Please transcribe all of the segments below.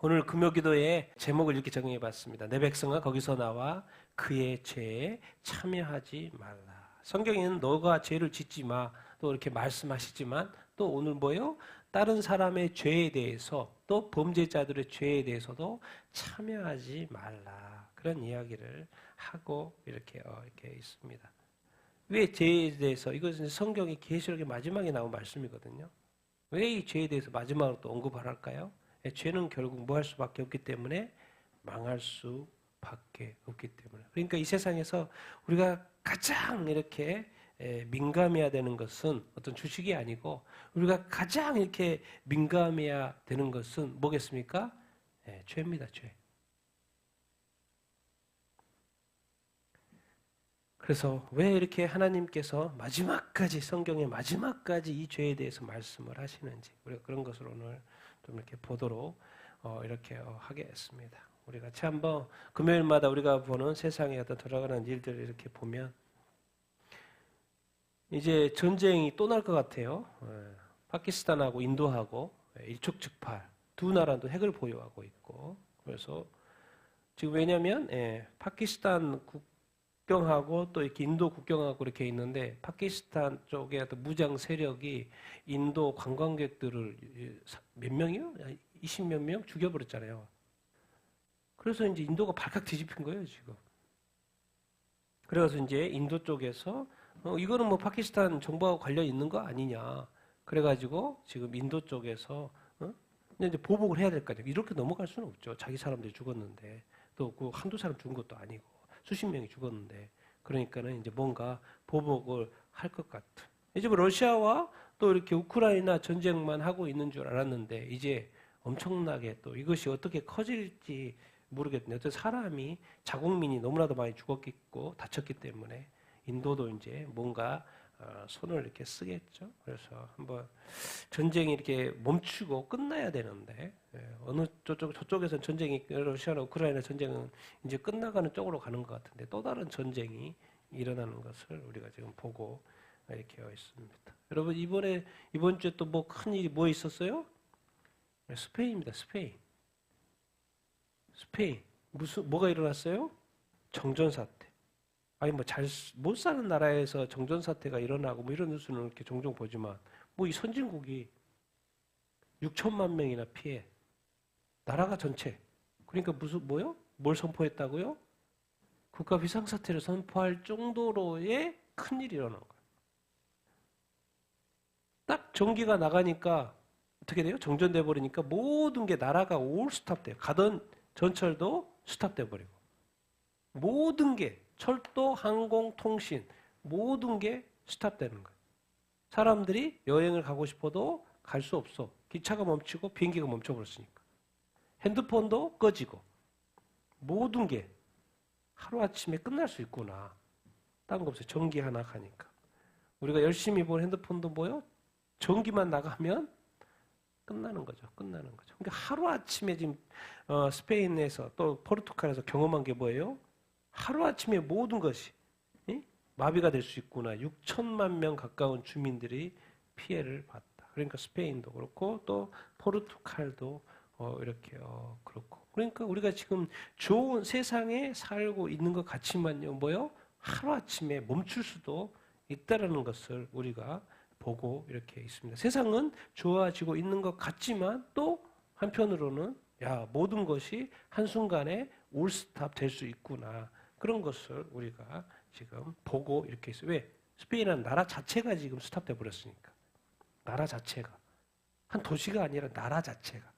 오늘 금요기도의 제목을 이렇게 정해 봤습니다. 내 백성아 거기서 나와 그의 죄에 참여하지 말라. 성경에는 너가 죄를 짓지 마. 또 이렇게 말씀하시지만 또 오늘 뭐예요? 다른 사람의 죄에 대해서 또 범죄자들의 죄에 대해서도 참여하지 말라. 그런 이야기를 하고 이렇게 있습니다. 왜 죄에 대해서 이것은 성경의 계시록의 마지막에 나온 말씀이거든요. 왜 이 죄에 대해서 마지막으로 또 언급을 할까요? 죄는 결국 뭐 할 수밖에 없기 때문에 망할 수밖에 없기 때문에. 그러니까 이 세상에서 우리가 가장 이렇게 민감해야 되는 것은 어떤 주식이 아니고 우리가 가장 이렇게 민감해야 되는 것은 뭐겠습니까? 죄입니다, 죄. 그래서 왜 이렇게 하나님께서 마지막까지 성경의 마지막까지 이 죄에 대해서 말씀을 하시는지 우리가 그런 것을 오늘 좀 이렇게 보도록 이렇게 하겠습니다. 우리 같이 한번 금요일마다 우리가 보는 세상에 어떤 돌아가는 일들을 이렇게 보면 이제 전쟁이 또 날 것 같아요. 파키스탄하고 인도하고 일촉즉발 두 나라도 핵을 보유하고 있고 그래서 지금 왜냐하면 파키스탄 국경하고 또 이렇게 인도 국경하고 이렇게 있는데 파키스탄 쪽에 어떤 무장 세력이 인도 관광객들을 몇 명이요? 20몇 명 죽여버렸잖아요. 그래서 이제 인도가 발칵 뒤집힌 거예요, 지금. 그래서 이제 인도 쪽에서 이거는 뭐 파키스탄 정부하고 관련 있는 거 아니냐. 그래가지고 지금 인도 쪽에서 이제 보복을 해야 될 거 아니에요. 이렇게 넘어갈 수는 없죠. 자기 사람들이 죽었는데 또 그 한두 사람 죽은 것도 아니고 수십 명이 죽었는데 그러니까는 이제 뭔가 보복을 할 것 같은. 이제 뭐 러시아와 또 이렇게 우크라이나 전쟁만 하고 있는 줄 알았는데 이제 엄청나게 또 이것이 어떻게 커질지 모르겠네요. 어떤 사람이 자국민이 너무나도 많이 죽었고 다쳤기 때문에 인도도 이제 뭔가 손을 이렇게 쓰겠죠. 그래서 한번 전쟁이 이렇게 멈추고 끝나야 되는데 어느 저쪽에서는 전쟁이 러시아나 우크라이나 전쟁은 이제 끝나가는 쪽으로 가는 것 같은데 또 다른 전쟁이 일어나는 것을 우리가 지금 보고 이렇게 있습니다. 여러분 이번 주에 또 뭐 큰 일이 뭐 있었어요? 스페인입니다. 스페인 뭐가 일어났어요? 정전 사태. 아니 뭐 잘 못 사는 나라에서 정전 사태가 일어나고 뭐 이런 뉴스는 이렇게 종종 보지만 뭐 이 선진국이 6천만 명이나 피해 나라가 전체 그러니까 뭐요? 뭘 선포했다고요? 국가 비상사태를 선포할 정도로의 큰일이 일어난 거예요. 딱 전기가 나가니까 어떻게 돼요? 정전돼 버리니까 모든 게 나라가 올 스탑돼요. 가던 전철도 스탑돼 버리고 모든 게 철도, 항공, 통신 모든 게 스탑되는 거예요. 사람들이 여행을 가고 싶어도 갈 수 없어. 기차가 멈추고 비행기가 멈춰버렸으니까. 핸드폰도 꺼지고 모든 게 하루아침에 끝날 수 있구나. 딴 거 없어요. 전기 하나 가니까. 우리가 열심히 본 핸드폰도 뭐요? 전기만 나가면 끝나는 거죠. 그러니까 하루아침에 지금 스페인에서 또 포르투갈에서 경험한 게 뭐예요? 하루아침에 모든 것이 마비가 될 수 있구나. 6천만 명 가까운 주민들이 피해를 봤다. 그러니까 스페인도 그렇고 또 포르투갈도 이렇게 그렇고. 그러니까 우리가 지금 좋은 세상에 살고 있는 것 같지만요. 뭐요? 하루아침에 멈출 수도 있다라는 것을 우리가 보고 이렇게 있습니다. 세상은 좋아지고 있는 것 같지만 또 한편으로는 모든 것이 한순간에 올스탑 될 수 있구나. 그런 것을 우리가 지금 보고 이렇게 있어요. 왜? 스페인은 나라 자체가 지금 스탑돼 버렸으니까. 나라 자체가. 한 도시가 아니라 나라 자체가.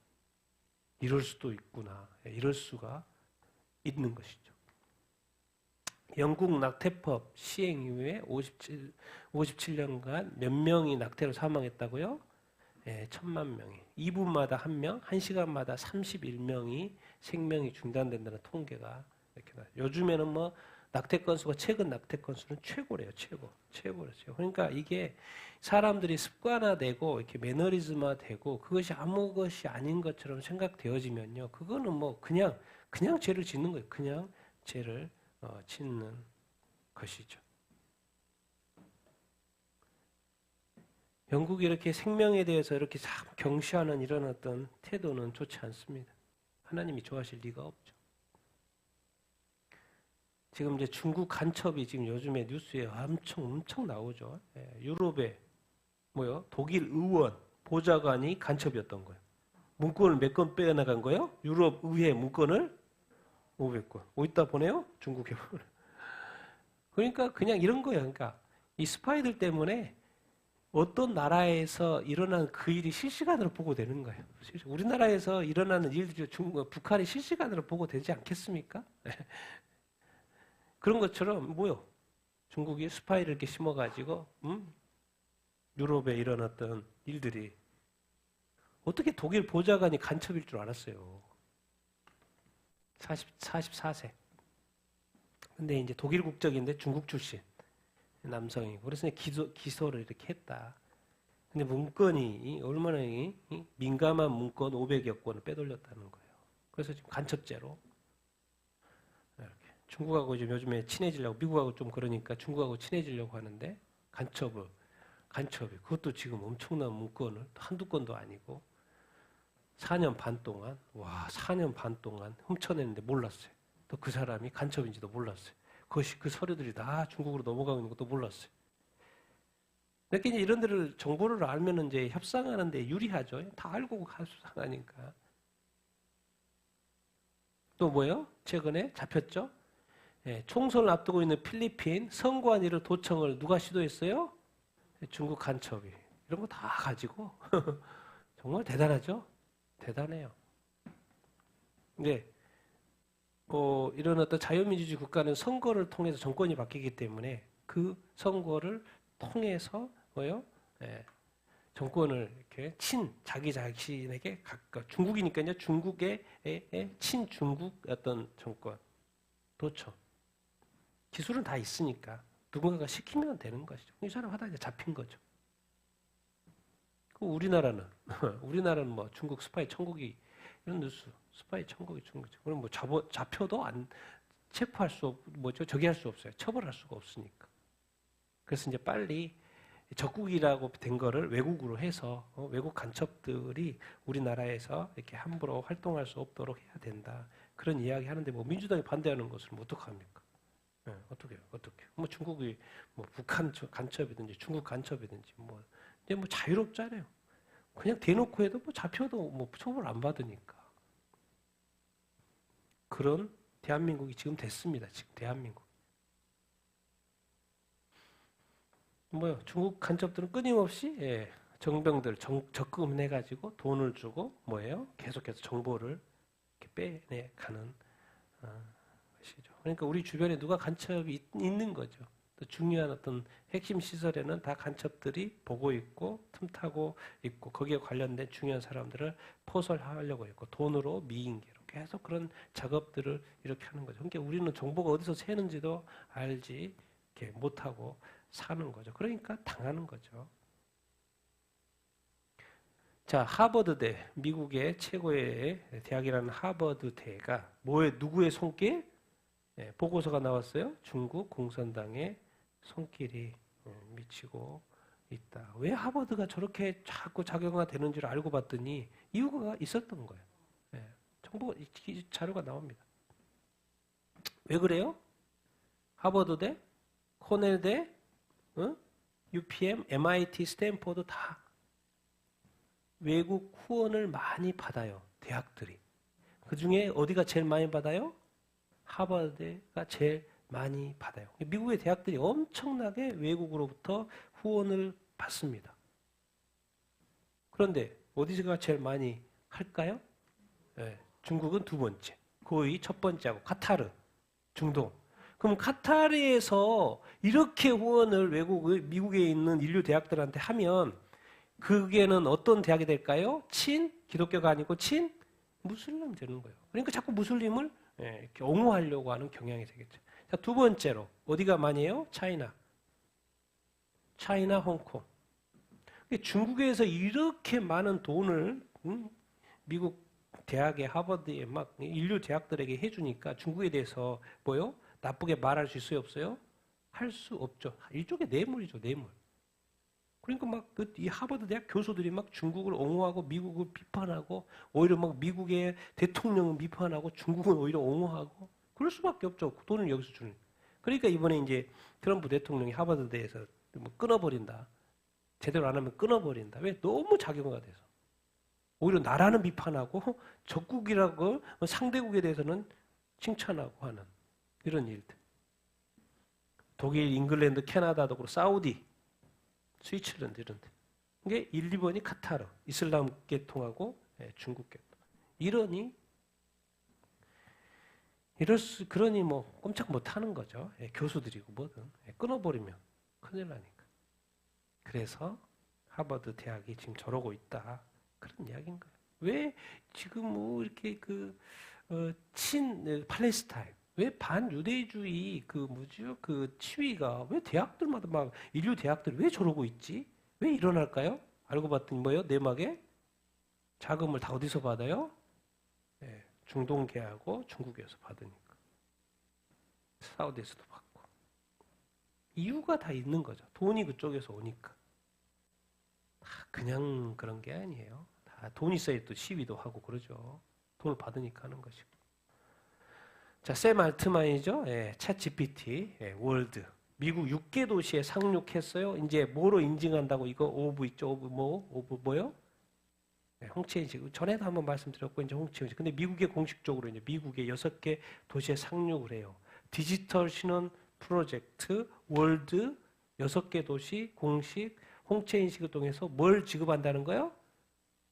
이럴 수도 있구나. 이럴 수가 있는 것이죠. 영국 낙태법 시행 이후에 57년간 몇 명이 낙태로 사망했다고요? 1,000만 명이. 2분마다 1명, 1시간마다 31명이 생명이 중단된다는 통계가 이렇게 나요. 요즘에는 뭐 낙태 건수가 최근 낙태 건수는 최고래요. 최고래요. 그러니까 이게 사람들이 습관화되고 이렇게 매너리즘화되고 그것이 아무 것이 아닌 것처럼 생각되어지면요. 그거는 뭐 그냥 죄를 짓는 거예요. 그냥 죄를 짓는 것이죠. 영국이 이렇게 생명에 대해서 이렇게 경시하는 이런 어떤 태도는 좋지 않습니다. 하나님이 좋아하실 리가 없죠. 지금 이제 중국 간첩이 지금 요즘에 뉴스에 엄청 나오죠. 유럽에 독일 의원 보좌관이 간첩이었던 거예요. 문건을 몇 건 빼어나간 거예요? 유럽 의회 문건을 500건. 어디다 보내요? 중국에 보내. 그러니까 그냥 이런 거예요. 그러니까 이 스파이들 때문에 어떤 나라에서 일어나는 그 일이 실시간으로 보고되는 거예요. 우리나라에서 일어나는 일들이 북한이 실시간으로 보고되지 않겠습니까? 그런 것처럼 중국이 스파이를 이렇게 심어가지고 유럽에 일어났던 일들이 어떻게 독일 보좌관이 간첩일 줄 알았어요. 44세. 근데 이제 독일 국적인데 중국 출신 남성이고 그래서 기소를 이렇게 했다. 근데 문건이 얼마나 민감한 문건 500여 건을 빼돌렸다는 거예요. 그래서 지금 간첩죄로 이렇게 중국하고 이제 요즘에 친해지려고 미국하고 좀 그러니까 중국하고 친해지려고 하는데 간첩이 그것도 지금 엄청난 문건을 한두 건도 아니고 4년 반 동안 4년 반 동안 훔쳐냈는데 몰랐어요. 또 그 사람이 간첩인지도 몰랐어요. 그 서류들이 다 중국으로 넘어가고 있는 것도 몰랐어요. 이렇게 이제 이런 데를 정보를 알면 이제 협상하는데 유리하죠. 다 알고 협상하니까. 또 최근에 잡혔죠? 총선을 앞두고 있는 필리핀 선관위를 도청을 누가 시도했어요? 중국 간첩이. 이런 거 다 가지고 정말 대단하죠? 대단해요. 근데 이런 어떤 자유민주주의 국가는 선거를 통해서 정권이 바뀌기 때문에 그 선거를 통해서 정권을 이렇게 자기 자신에게 중국이니까요. 중국의 친중국 어떤 정권 도청 기술은 다 있으니까 누군가가 시키면 되는 것이죠. 이 사람 하다 이제 잡힌 거죠. 우리나라는 중국 스파이 천국이 이런 뉴스 스파이 천국이 중국이죠. 그럼 잡혀도 안 체포할 수 저기할 수 없어요. 처벌할 수가 없으니까. 그래서 이제 빨리 적국이라고 된 거를 외국으로 해서 외국 간첩들이 우리나라에서 이렇게 함부로 활동할 수 없도록 해야 된다. 그런 이야기 하는데 민주당이 반대하는 것을 어떡합니까? 어떻게 중국이 북한 간첩이든지 중국 간첩이든지 이제 자유롭잖아요. 그냥 대놓고 해도 잡혀도 처벌 안 받으니까. 그런 대한민국이 지금 됐습니다. 지금 대한민국. 중국 간첩들은 끊임없이 정병들 적금해가지고 돈을 주고 계속해서 정보를 이렇게 빼내가는 것이죠. 그러니까 우리 주변에 누가 간첩이 있는 거죠. 또 중요한 어떤 핵심 시설에는 다 간첩들이 보고 있고 틈타고 있고 거기에 관련된 중요한 사람들을 포설하려고 했고 돈으로 미인계로 계속 그런 작업들을 이렇게 하는 거죠. 그러니까 우리는 정보가 어디서 새는지도 알지 이렇게 못하고 사는 거죠. 그러니까 당하는 거죠. 자, 하버드대, 미국의 최고의 대학이라는 하버드대가 누구의 손길? 보고서가 나왔어요. 중국 공산당의 손길이 미치고 있다. 왜 하버드가 저렇게 자꾸 작용화되는지를 알고 봤더니 이유가 있었던 거예요. 정보 자료가 나옵니다. 왜 그래요? 하버드대, 코넬대, UPM, MIT, 스탠포드 다 외국 후원을 많이 받아요. 대학들이. 그중에 어디가 제일 많이 받아요? 하버드가 제일 많이 받아요. 미국의 대학들이 엄청나게 외국으로부터 후원을 받습니다. 그런데 어디가 제일 많이 할까요? 중국은 두 번째. 거의 첫 번째하고 카타르, 중동. 그럼 카타르에서 이렇게 후원을 미국에 있는 인류 대학들한테 하면 그게는 어떤 대학이 될까요? 기독교가 아니고 무슬림 되는 거예요. 그러니까 자꾸 무슬림을 이렇게 옹호하려고 하는 경향이 되겠죠. 자, 두 번째로 어디가 많이 해요? 차이나, 홍콩. 중국에서 이렇게 많은 돈을 미국 대학의 하버드에 인류 대학들에게 해주니까 중국에 대해서 나쁘게 말할 수 있어요? 없어요? 할 수 없죠. 일종의 뇌물이죠, 뇌물. 그러니까 막 이 하버드 대학 교수들이 막 중국을 옹호하고 미국을 비판하고 오히려 막 미국의 대통령을 비판하고 중국은 오히려 옹호하고 그럴 수밖에 없죠. 돈을 여기서 주는. 그러니까 이번에 이제 트럼프 대통령이 하버드대에서 뭐 끊어버린다. 제대로 안 하면 끊어버린다. 왜? 너무 작용화가 돼서. 오히려 나라는 비판하고 적국이라고 상대국에 대해서는 칭찬하고 하는 이런 일들. 독일, 잉글랜드, 캐나다도 그렇고 사우디, 스위츠랜드 이런 데. 이게 1, 2번이 카타르, 이슬람 계통하고 중국 계통. 그러니 뭐 꼼짝 못 하는 거죠. 교수들이고 뭐든. 끊어버리면 큰일 나니까. 그래서 하버드 대학이 지금 저러고 있다. 그런 이야기인 거예요. 왜 지금 뭐 이렇게 팔레스타인, 왜 반유대주의 그 치위가 왜 대학들마다 막 인류 대학들이 왜 저러고 있지? 왜 일어날까요? 알고 봤더니 뭐예요? 내막에 자금을 다 어디서 받아요? 중동계하고 중국에서 받으니까. 사우디에서도 받고. 이유가 다 있는 거죠. 돈이 그쪽에서 오니까. 그냥 그런 게 아니에요. 다 돈 있어야 또 시위도 하고 그러죠. 돈을 받으니까 하는 것이고. 자, 샘 알트만이죠. 챗 GPT, 월드. 미국 6개 도시에 상륙했어요. 이제 뭐로 인증한다고 이거 오브 있죠. 오브 뭐요? 홍채인식. 전에도 한번 말씀드렸고 이제 홍채인식. 근데 미국에 공식적으로 이제 미국의 6개 도시에 상륙을 해요. 디지털 신원 프로젝트 월드 6개 도시 공식 홍채 인식을 통해서 뭘 지급한다는 거예요?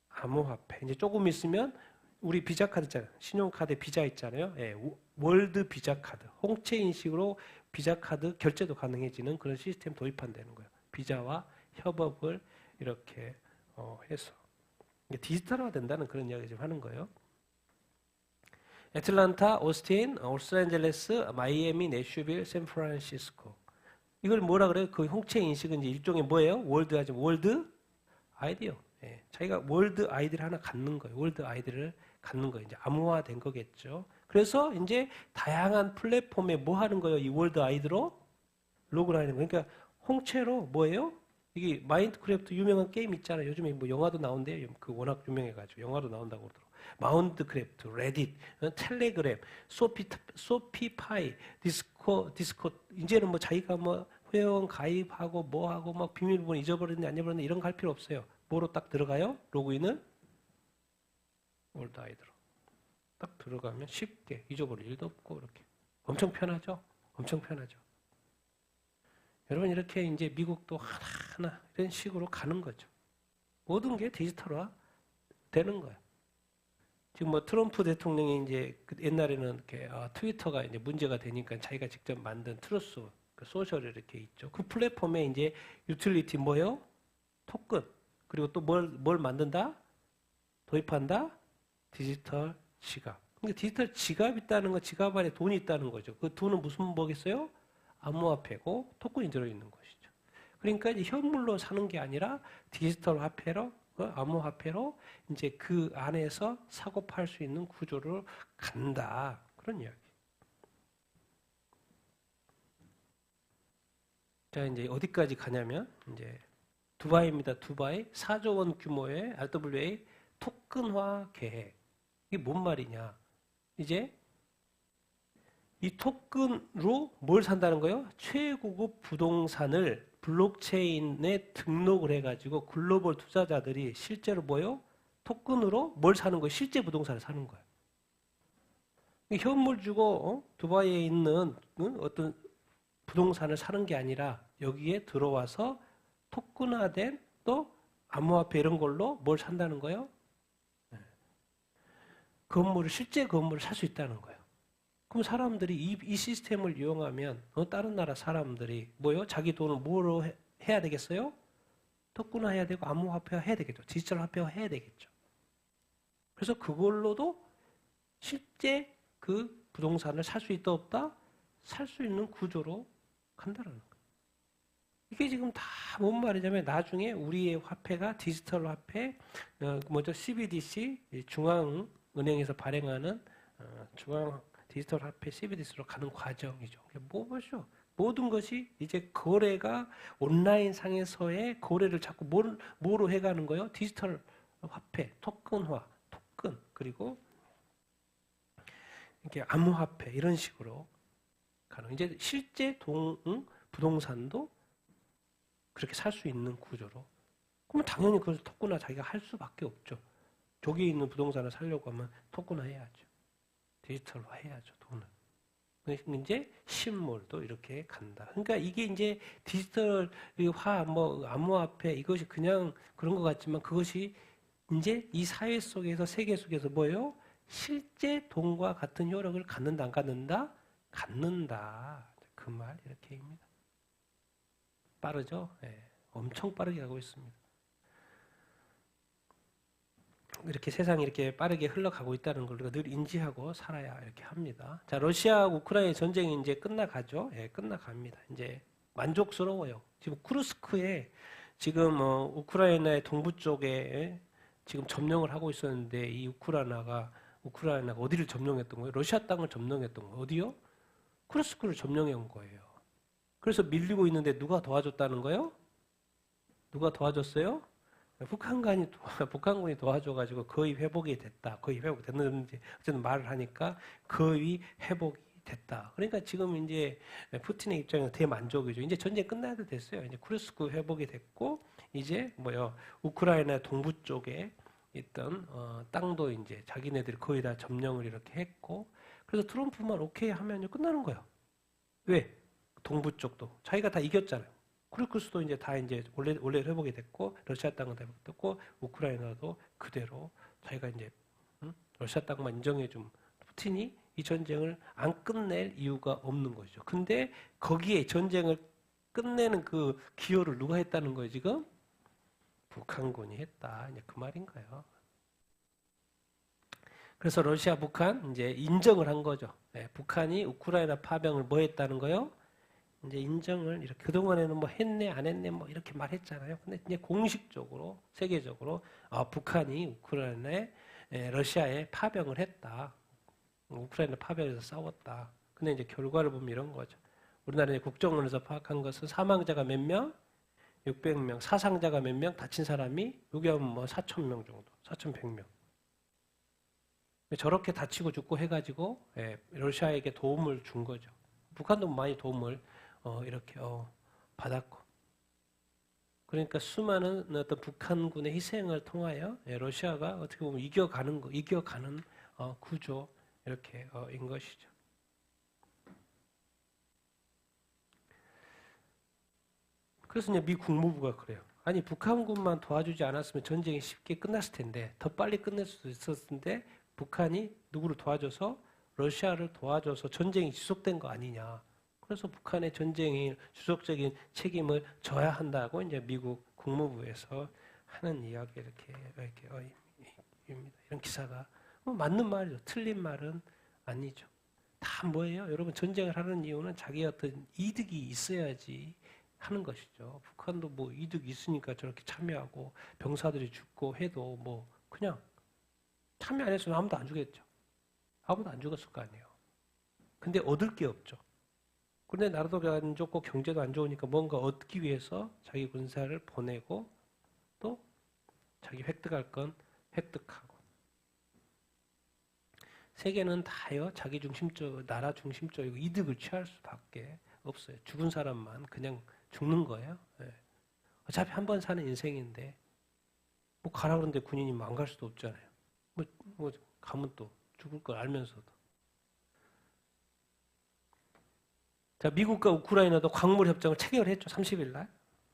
암호화폐. 이제 조금 있으면 우리 비자 카드 있잖아요. 신용카드 비자 있잖아요. 월드 비자 카드. 홍채 인식으로 비자 카드 결제도 가능해지는 그런 시스템 도입한다는 거예요. 비자와 협업을 이렇게 해서 디지털화 된다는 그런 이야기 좀 하는 거예요. 애틀란타, 오스틴, 로스앤젤레스, 마이애미, 내슈빌, 샌프란시스코. 이걸 뭐라 그래요? 그 홍채 인식은 이제 일종의 뭐예요? 월드 하죠. 월드 아이디어. 자기가 월드 아이디를 하나 갖는 거예요. 월드 아이디를 갖는 거예요. 이제 암호화된 거겠죠. 그래서 이제 다양한 플랫폼에 뭐 하는 거예요? 이 월드 아이디로 로그인하는 거예요. 그러니까 홍채로 뭐예요? 이게 마인드크래프트 유명한 게임 있잖아요. 요즘에 뭐 영화도 나온대요. 그 워낙 유명해가지고 영화도 나온다고 그러더라고요. 마운드크래프트, 레딧, 텔레그램, 소피파이, 디스코 이제는 뭐 자기가 뭐 회원 가입하고 뭐 하고 막 비밀번호 잊어버렸네 안 잊어버렸네 이런 거 할 필요 없어요. 뭐로 딱 들어가요? 로그인은 월드 아이드로 딱 들어가면 쉽게 잊어버릴 일도 없고 이렇게 엄청 편하죠. 엄청 편하죠. 여러분 이렇게 이제 미국도 하나하나 이런 식으로 가는 거죠. 모든 게 디지털화 되는 거예요. 지금 뭐 트럼프 대통령이 이제 옛날에는 이렇게 트위터가 이제 문제가 되니까 자기가 직접 만든 트루스 그 소셜이 이렇게 있죠. 그 플랫폼에 이제 유틸리티 뭐요? 토큰. 그리고 또 뭘 만든다? 도입한다? 디지털 지갑. 그러니까 디지털 지갑 있다는 건 지갑 안에 돈이 있다는 거죠. 그 돈은 무슨 뭐겠어요? 암호화폐고 토큰이 들어있는 것이죠. 그러니까 이제 현물로 사는 게 아니라 디지털 화폐로 암호화폐로 이제 그 안에서 사고 팔 수 있는 구조를 간다. 그런 이야기. 자, 이제 어디까지 가냐면 이제 두바이입니다. 두바이 4조 원 규모의 RWA 토큰화 계획. 이게 뭔 말이냐? 이제 이 토큰으로 뭘 산다는 거예요? 최고급 부동산을 블록체인에 등록을 해가지고 글로벌 투자자들이 실제로 뭐요? 토큰으로 뭘 사는 거예요? 실제 부동산을 사는 거예요. 현물 주고 두바이에 있는 어떤 부동산을 사는 게 아니라 여기에 들어와서 토큰화된 또 암호화폐 이런 걸로 뭘 산다는 거예요? 실제 건물을 살 수 있다는 거예요. 그럼 사람들이 이 시스템을 이용하면 다른 나라 사람들이 뭐요? 자기 돈을 뭐로 해야 되겠어요? 토큰화 해야 되고 암호화폐화 해야 되겠죠. 디지털 화폐화 해야 되겠죠. 그래서 그걸로도 실제 그 부동산을 살 수 있다 없다? 살 수 있는 구조로 간다는 거예요. 이게 지금 다 뭔 말이냐면 나중에 우리의 화폐가 디지털 화폐, 먼저 CBDC, 중앙은행에서 발행하는 중앙 디지털 화폐 CBDC로 가는 과정이죠. 뭐 보죠? 모든 것이 이제 거래가 온라인 상에서의 거래를 자꾸 뭐로 해가는 거예요? 디지털 화폐, 토큰화, 토큰, 그리고 이렇게 암호화폐 이런 식으로 가능. 이제 실제 부동산도 그렇게 살 수 있는 구조로. 그러면 당연히 그걸 토큰화 자기가 할 수밖에 없죠. 저기에 있는 부동산을 살려고 하면 토큰화 해야죠. 디지털화 해야죠, 돈을. 이제 실물도 이렇게 간다. 그러니까 이게 이제 디지털화, 뭐 암호화폐 이것이 그냥 그런 것 같지만 그것이 이제 이 사회 속에서 세계 속에서 뭐예요? 실제 돈과 같은 효력을 갖는다, 안 갖는다? 갖는다. 그 말 이렇게입니다. 빠르죠? 네. 엄청 빠르게 가고 있습니다. 이렇게 세상이 이렇게 빠르게 흘러가고 있다는 걸 우리가 늘 인지하고 살아야 이렇게 합니다. 자, 러시아 우크라이나 전쟁이 이제 끝나가죠. 예, 끝나갑니다. 이제 만족스러워요. 지금 쿠르스크에 지금 우크라이나의 동부 쪽에 지금 점령을 하고 있었는데 이 우크라이나가 어디를 점령했던 거예요? 러시아 땅을 점령했던 거예요. 어디요? 쿠르스크를 점령해 온 거예요. 그래서 밀리고 있는데 누가 도와줬다는 거예요? 누가 도와줬어요? 북한군이 도와줘가지고 거의 회복이 됐다. 거의 회복됐는지 어쨌든 말을 하니까 거의 회복이 됐다. 그러니까 지금 이제 푸틴의 입장에서 대만족이죠. 이제 전쟁 끝나도 됐어요. 이제 쿠르스크 회복이 됐고 이제 우크라이나 동부 쪽에 있던 땅도 이제 자기네들이 거의 다 점령을 이렇게 했고 그래서 트럼프만 오케이 하면 끝나는 거예요. 왜? 동부 쪽도 자기가 다 이겼잖아요. 쿠르스크도 이제 다 이제 원래 회복이 됐고 러시아 땅은 회복됐고 우크라이나도 그대로 자기가 이제 러시아 땅만 인정해 준 푸틴이 이 전쟁을 안 끝낼 이유가 없는 거죠. 근데 거기에 전쟁을 끝내는 그 기여를 누가 했다는 거예요, 지금? 북한군이 했다. 이제 그 말인가요? 그래서 러시아, 북한 이제 인정을 한 거죠. 네, 북한이 우크라이나 파병을 뭐 했다는 거요? 이제 인정을 이렇게 그동안에는 뭐 했네 안 했네 뭐 이렇게 말했잖아요. 근데 이제 공식적으로 세계적으로 북한이 우크라이나에 러시아에 파병을 했다. 우크라이나 파병에서 싸웠다. 근데 이제 결과를 보면 이런 거죠. 우리나라 국정원에서 파악한 것은 사망자가 몇 명? 600명. 사상자가 몇 명? 다친 사람이 여기 하면 뭐 4,000명 정도. 4,100명. 저렇게 다치고 죽고 해가지고 러시아에게 도움을 준 거죠. 북한도 많이 도움을 이렇게 받았고. 그러니까 수많은 어떤 북한군의 희생을 통하여 러시아가 어떻게 보면 이겨가는 구조 이렇게 인 것이죠. 그래서 이제 미 국무부가 그래요. 아니 북한군만 도와주지 않았으면 전쟁이 쉽게 끝났을 텐데 더 빨리 끝낼 수도 있었을 텐데 북한이 누구를 도와줘서 러시아를 도와줘서 전쟁이 지속된 거 아니냐. 그래서 북한의 전쟁이 지속적인 책임을 져야 한다고 이제 미국 국무부에서 하는 이야기 이렇게 이런 기사가 맞는 말이죠. 틀린 말은 아니죠. 다 뭐예요? 여러분 전쟁을 하는 이유는 자기 어떤 이득이 있어야지 하는 것이죠. 북한도 뭐 이득이 있으니까 저렇게 참여하고 병사들이 죽고 해도 뭐 그냥 참여 안 했으면 아무도 안 주겠죠. 아무도 안 죽었을 거 아니에요. 근데 얻을 게 없죠. 근데 나라도 안 좋고 경제도 안 좋으니까 뭔가 얻기 위해서 자기 군사를 보내고 또 자기 획득할 건 획득하고. 세계는 다요 자기 중심적, 나라 중심적이고 이득을 취할 수밖에 없어요. 죽은 사람만 그냥 죽는 거예요. 네. 어차피 한 번 사는 인생인데 뭐 가라 그러는데 군인이 안 갈 수도 없잖아요. 뭐 가면 또 죽을 걸 알면서도. 자, 미국과 우크라이나도 광물 협정을 체결했죠. 30일 날.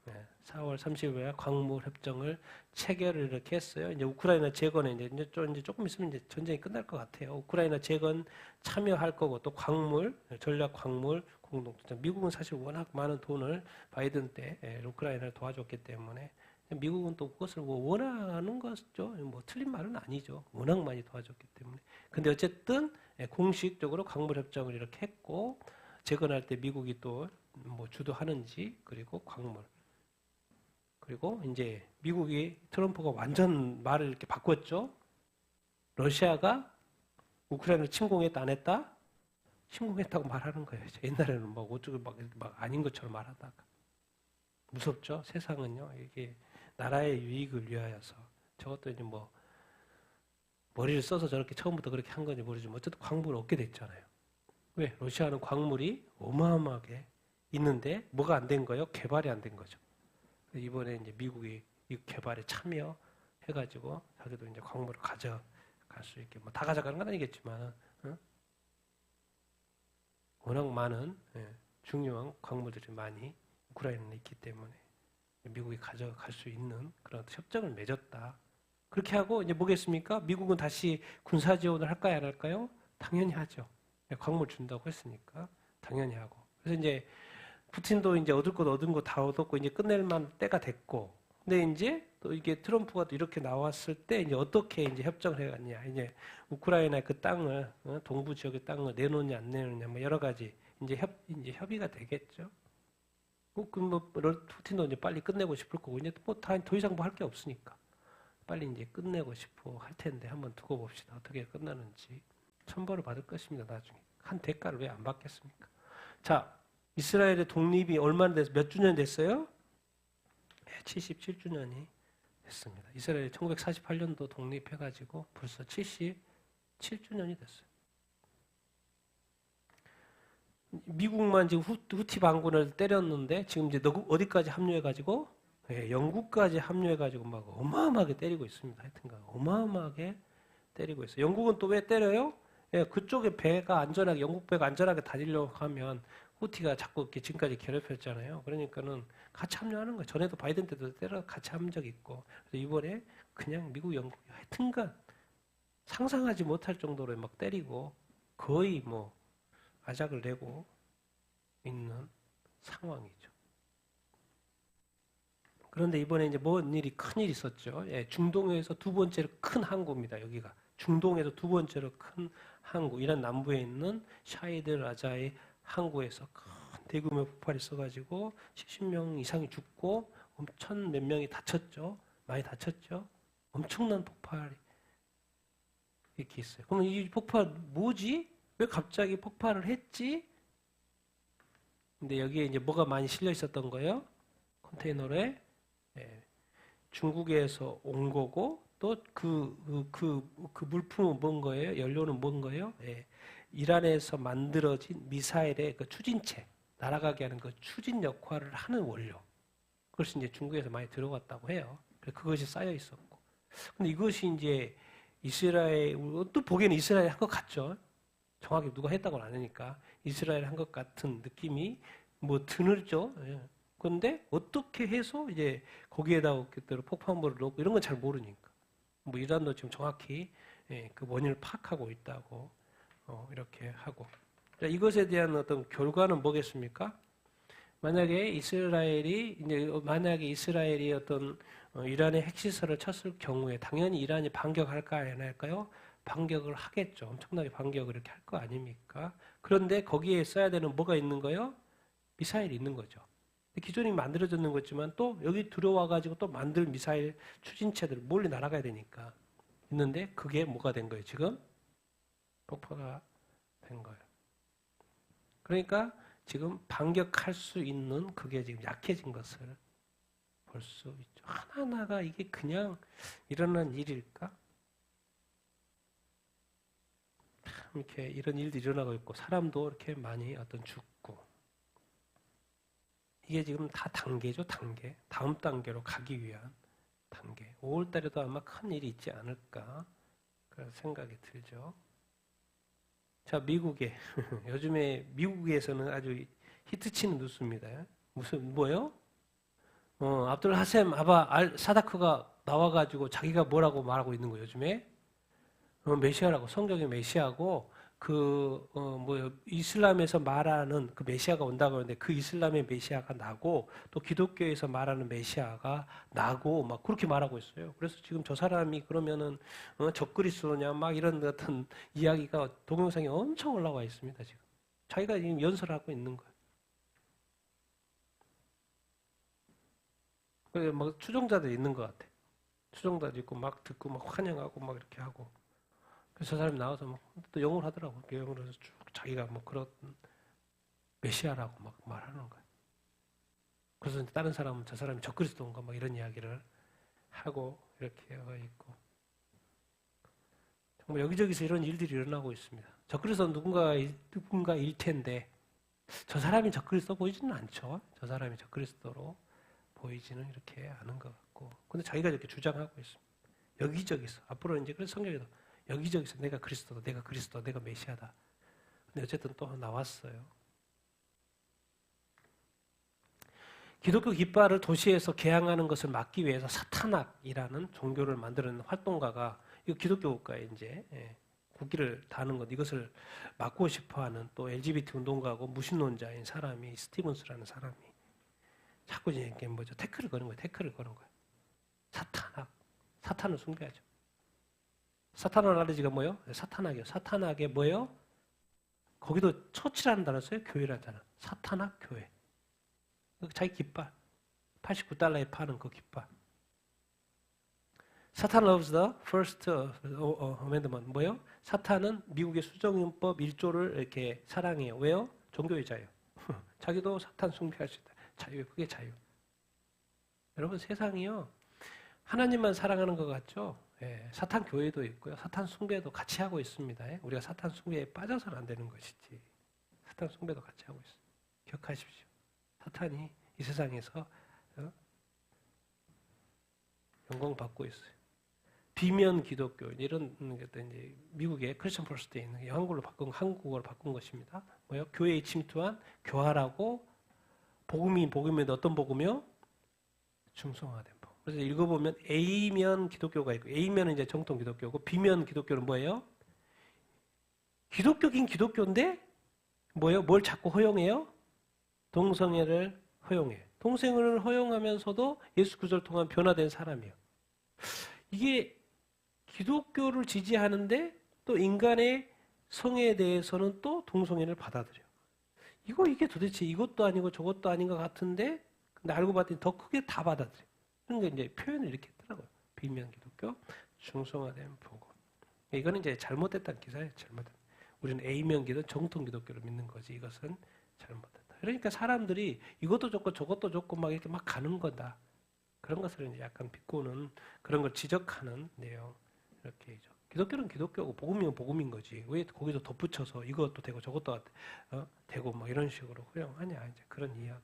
네, 4월 30일 광물 협정을 체결을 이렇게 했어요. 이제 우크라이나 재건에 이제 조금 있으면 이제 전쟁이 끝날 것 같아요. 우크라이나 재건 참여할 거고 또 광물, 전략 광물 공동체. 미국은 사실 워낙 많은 돈을 바이든 때 우크라이나를 도와줬기 때문에 미국은 또 그것을 뭐 원하는 것죠. 뭐 틀린 말은 아니죠. 워낙 많이 도와줬기 때문에. 근데 어쨌든 공식적으로 광물 협정을 이렇게 했고 재건할 때 미국이 또 뭐 주도하는지 그리고 광물 그리고 이제 미국이 트럼프가 완전 말을 이렇게 바꿨죠. 러시아가 우크라이나를 침공했다 안 했다? 침공했다고 말하는 거예요. 옛날에는 막 어쩌고 막 아닌 것처럼 말하다가. 무섭죠? 세상은요. 이게 나라의 유익을 위하여서. 저것도 이제 뭐 머리를 써서 저렇게 처음부터 그렇게 한 건지 모르지만 어쨌든 광물을 얻게 됐잖아요. 왜? 러시아는 광물이 어마어마하게 있는데 뭐가 안 된 거예요? 개발이 안 된 거죠. 이번에 이제 미국이 이 개발에 참여해가지고 자기도 이제 광물을 가져갈 수 있게 뭐 다 가져가는 건 아니겠지만 워낙 많은 중요한 광물들이 많이 우크라이나에 있기 때문에 미국이 가져갈 수 있는 그런 협정을 맺었다. 그렇게 하고 이제 뭐겠습니까? 미국은 다시 군사 지원을 할까요, 안 할까요? 당연히 하죠. 광물 준다고 했으니까 당연히 하고. 그래서 이제 푸틴도 이제 얻을 것 얻은 거 다 얻었고 이제 끝낼 만 때가 됐고. 근데 이제 또 이게 트럼프가 또 이렇게 나왔을 때 이제 어떻게 이제 협정을 해갔냐? 이제 우크라이나의 그 땅을 동부 지역의 땅을 내놓느냐 안 내놓느냐 뭐 여러 가지 이제 협의가 되겠죠. 푸틴도 이제 빨리 끝내고 싶을 거고 이제 뭐 더 이상 뭐 할 게 없으니까 빨리 이제 끝내고 싶어 할 텐데 한번 두고 봅시다. 어떻게 끝나는지 천벌을 받을 것입니다. 나중에 한 대가를 왜 안 받겠습니까? 자, 이스라엘의 독립이 얼마나 돼서 몇 주년 됐어요? 77주년이 됐습니다. 이스라엘이 1948년도 독립해가지고 벌써 77주년이 됐어요. 미국만 지금 후티 반군을 때렸는데 지금 이제 어디까지 합류해가지고 영국까지 합류해가지고 막 어마어마하게 때리고 있습니다. 하여튼간 어마어마하게 때리고 있어요. 영국은 또 왜 때려요? 그쪽에 배가 안전하게 영국 배가 안전하게 다니려고 하면 후티가 자꾸 이렇게 지금까지 괴롭혔잖아요. 그러니까는 같이 합류하는 거예요. 전에도 바이든 때도 때려 같이 한 적 있고 그래서 이번에 그냥 미국, 영국이 하여튼간 상상하지 못할 정도로 막 때리고 거의 뭐 아작을 내고 있는 상황이죠. 그런데 이번에 이제 뭔 일이 큰 일이 있었죠. 중동에서 두 번째로 큰 항구입니다. 여기가 중동에서 두 번째로 큰 항구, 이란 남부에 있는 샤이드 라자의 항구에서 큰 대규모 폭발이 있어가지고 70명 이상이 죽고 천 몇 명이 다쳤죠. 많이 다쳤죠. 엄청난 폭발이 이렇게 있어요. 그럼 이 폭발 뭐지? 왜 갑자기 폭발을 했지? 근데 여기에 이제 뭐가 많이 실려 있었던 거예요? 컨테이너에 중국에서 온 거고 또 그 물품은 뭔 거예요? 연료는 뭔 거예요? 이란에서 만들어진 미사일의 그 추진체, 날아가게 하는 그 추진 역할을 하는 원료. 그것이 이제 중국에서 많이 들어갔다고 해요. 그것이 쌓여 있었고. 근데 이것이 이제 이스라엘, 또 보기에는 이스라엘 한 것 같죠? 정확히 누가 했다고는 아니니까. 이스라엘 한 것 같은 느낌이 뭐 드늘죠? 그런데 어떻게 해서 이제 거기에다가 그대로 폭탄물을 넣고 이런 건 잘 모르니까. 뭐 이란도 지금 정확히 그 원인을 파악하고 있다고 이렇게 하고. 이것에 대한 어떤 결과는 뭐겠습니까? 만약에 이스라엘이 어떤 이란의 핵시설을 쳤을 경우에 당연히 이란이 반격할까요? 안 할까요? 반격을 하겠죠. 엄청나게 반격을 이렇게 할 거 아닙니까? 그런데 거기에 써야 되는 뭐가 있는 거예요? 미사일이 있는 거죠. 기존이 만들어졌는 거지만 또 여기 들어와가지고 또 만들 미사일 추진체들 멀리 날아가야 되니까 있는데 그게 뭐가 된 거예요? 지금 폭파가 된 거예요. 그러니까 지금 반격할 수 있는 그게 지금 약해진 것을 볼 수 있죠. 하나하나가 이게 그냥 일어난 일일까? 이렇게 이런 일도 일어나고 있고 사람도 이렇게 많이 어떤 죽고 이게 지금 다 단계죠, 단계. 다음 단계로 가기 위한 단계. 5월달에도 아마 큰 일이 있지 않을까 그런 생각이 들죠. 자, 미국에 요즘에 미국에서는 아주 히트치는 뉴스입니다. 무슨 뭐요? 압둘 하셈 아바 알 사다크가 나와가지고 자기가 뭐라고 말하고 있는 거예요. 요즘에 메시아라고 성경의 메시아고 이슬람에서 말하는 그 메시아가 온다고 하는데 그 이슬람의 메시아가 나고 또 기독교에서 말하는 메시아가 나고 막 그렇게 말하고 있어요. 그래서 지금 저 사람이 그러면은 적그리스도냐 막 이런 같은 이야기가 동영상에 엄청 올라와 있습니다. 지금 자기가 지금 연설하고 있는 거예요. 그래서 막 추종자들이 있는 것 같아. 추종자들 있고 막 듣고 막 환영하고 막 이렇게 하고. 그래서 저 사람이 나와서 막 또 영어를 하더라고. 영어로 해서 쭉 자기가 뭐 그런 메시아라고 막 말하는 거예요. 그래서 다른 사람은 저 사람이 적그리스도인가 막 이런 이야기를 하고 이렇게 있고 정말 여기저기서 이런 일들이 일어나고 있습니다. 적그리스도는 누군가일 텐데 저 사람이 적그리스도 보이지는 않죠. 저 사람이 적그리스도로 보이지는 이렇게 않은 것 같고 근데 자기가 이렇게 주장하고 있습니다. 여기저기서 앞으로 이제 그래서 성경에도 여기저기서 내가 그리스도다, 내가 그리스도, 내가 메시아다. 근데 어쨌든 또 나왔어요. 기독교 깃발을 도시에서 개항하는 것을 막기 위해서 사탄학이라는 종교를 만드는 활동가가 이거 기독교 국가에 이제 국기를 다는 것 이것을 막고 싶어하는 또 LGBT 운동가고 무신론자인 사람이 스티븐스라는 사람이 자꾸 이게 뭐죠 태클을 거는 거예요. 태클을 거는 거예요. 사탄학, 사탄을 숭배하죠. 사탄의 아버지가 뭐예요? 사탄학이요. 사탄학의 뭐예요? 거기도 처치라는 단어 써요. 교회라는 단어. 사탄학 교회. 자기 깃발. $89에 파는 그 깃발. 사탄 loves the first amendment. 뭐예요? 사탄은 미국의 수정헌법 1조를 이렇게 사랑해요. 왜요? 종교의 자유. 자기도 사탄 숭배할 수 있다. 자유. 그게 자유. 여러분 세상이요. 하나님만 사랑하는 것 같죠? 예, 사탄 교회도 있고요. 사탄 숭배도 같이 하고 있습니다. 예? 우리가 사탄 숭배에 빠져서는 안 되는 것이지. 사탄 숭배도 같이 하고 있어요. 기억하십시오. 사탄이 이 세상에서 영광받고 있어요. 비면 기독교 이런 것도 이제 미국의 크리스천 퍼스트에 있는 한국어로 바꾼 것입니다. 뭐요? 교회에 침투한 교활하고 복음인데 어떤 복음이요? 중성화된 복음. 그래서 읽어보면 A면 기독교가 있고 A면은 이제 정통 기독교고 B면 기독교는 뭐예요? 기독교긴 기독교인데 뭐예요? 뭘 자꾸 허용해요? 동성애를 허용해. 동성애를 허용하면서도 예수 그리스도를 통한 변화된 사람이에요. 이게 기독교를 지지하는데 또 인간의 성애에 대해서는 또 동성애를 받아들여요. 이게 도대체 이것도 아니고 저것도 아닌 것 같은데 근데 알고 봤더니 더 크게 다 받아들여요. 그러니까 이제 표현을 이렇게 했더라고요. 비면 기독교, 중성화된 복음. 이거는 이제 잘못됐다는 기사예요. 잘못됐다. 우리는 A면 기도, 정통 기독교를 믿는 거지. 이것은 잘못됐다. 그러니까 사람들이 이것도 좋고 저것도 좋고 막 이렇게 막 가는 거다. 그런 것을 이제 약간 비꼬는 그런 걸 지적하는 내용 이렇게 죠. 기독교는 기독교고 복음이면 복음인 거지. 왜 거기서 덧붙여서 이것도 되고 저것도 되고 뭐 이런 식으로 허용하냐 이제 그런 이야기.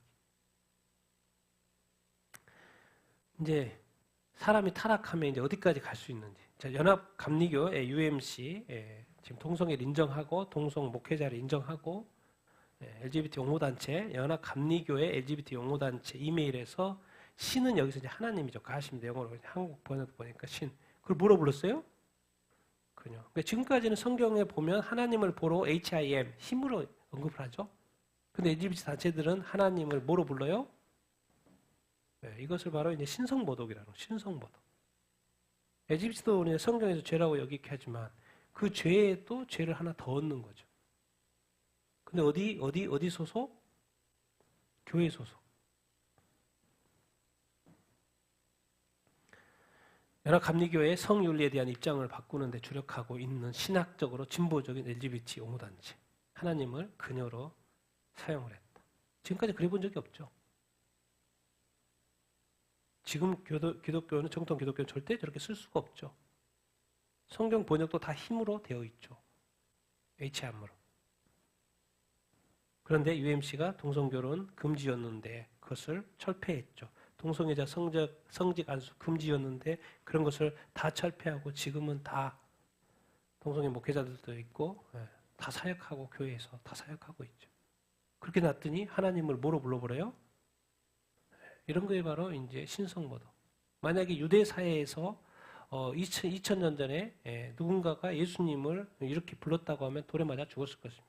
이제 사람이 타락하면 이제 어디까지 갈 수 있는지. 자, 연합 감리교의 UMC 지금 동성애를 인정하고 동성 목회자를 인정하고 LGBT 옹호단체 연합 감리교의 LGBT 옹호단체 이메일에서 신은 여기서 이제 하나님이죠. 가십니다. 영어로 한국 번역도 보니까 신. 그걸 뭐로 불렀어요? 그냥. 그러니까 지금까지는 성경에 보면 하나님을 보러 HIM 힘으로 언급을 하죠. 근데 LGBT 단체들은 하나님을 뭐로 불러요? 네, 이것을 바로 이제 신성모독이라는 거예요. 신성모독. LGBT도 우리가 성경에서 죄라고 여기게 하지만 그 죄에 또 죄를 하나 더 얻는 거죠. 근데 어디 소속? 교회 소속. 연합감리교회의 성윤리에 대한 입장을 바꾸는 데 주력하고 있는 신학적으로 진보적인 LGBT 옹호단체. 하나님을 그녀로 사용을 했다. 지금까지 그래 본 적이 없죠. 지금 기독교는 정통 기독교는 절대 저렇게 쓸 수가 없죠. 성경 번역도 다 힘으로 되어 있죠. HM으로. 그런데 UMC가 동성결혼 금지였는데 그것을 철폐했죠. 동성애자 성직 안수 금지였는데 그런 것을 다 철폐하고 지금은 다 동성애 목회자들도 있고 다 사역하고 교회에서 다 사역하고 있죠. 그렇게 놨더니 하나님을 뭐로 불러버려요? 이런 거에 바로 이제 신성모독. 만약에 유대 사회에서 2000년 전에 누군가가 예수님을 이렇게 불렀다고 하면 돌에 맞아 죽었을 것입니다.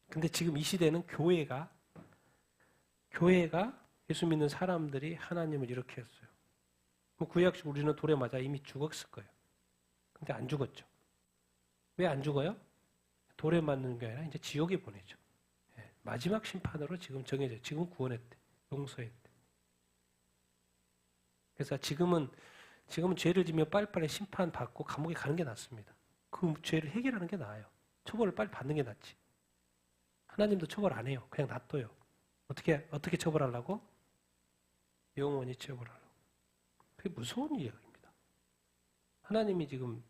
근데 지금 이 시대는 교회가 예수 믿는 사람들이 하나님을 이렇게 했어요. 구약식 우리는 돌에 맞아 이미 죽었을 거예요. 근데 안 죽었죠. 왜 안 죽어요? 돌에 맞는 게 아니라 이제 지옥에 보내죠. 마지막 심판으로 지금 정해져요. 지금 구원했대. 용서했대. 그래서 지금은 죄를 지면 빨리빨리 심판받고 감옥에 가는 게 낫습니다. 그 죄를 해결하는 게 나아요. 처벌을 빨리 받는 게 낫지. 하나님도 처벌 안 해요. 그냥 놔둬요. 어떻게 처벌하려고? 영원히 처벌하려고. 그게 무서운 이야기입니다. 하나님이 지금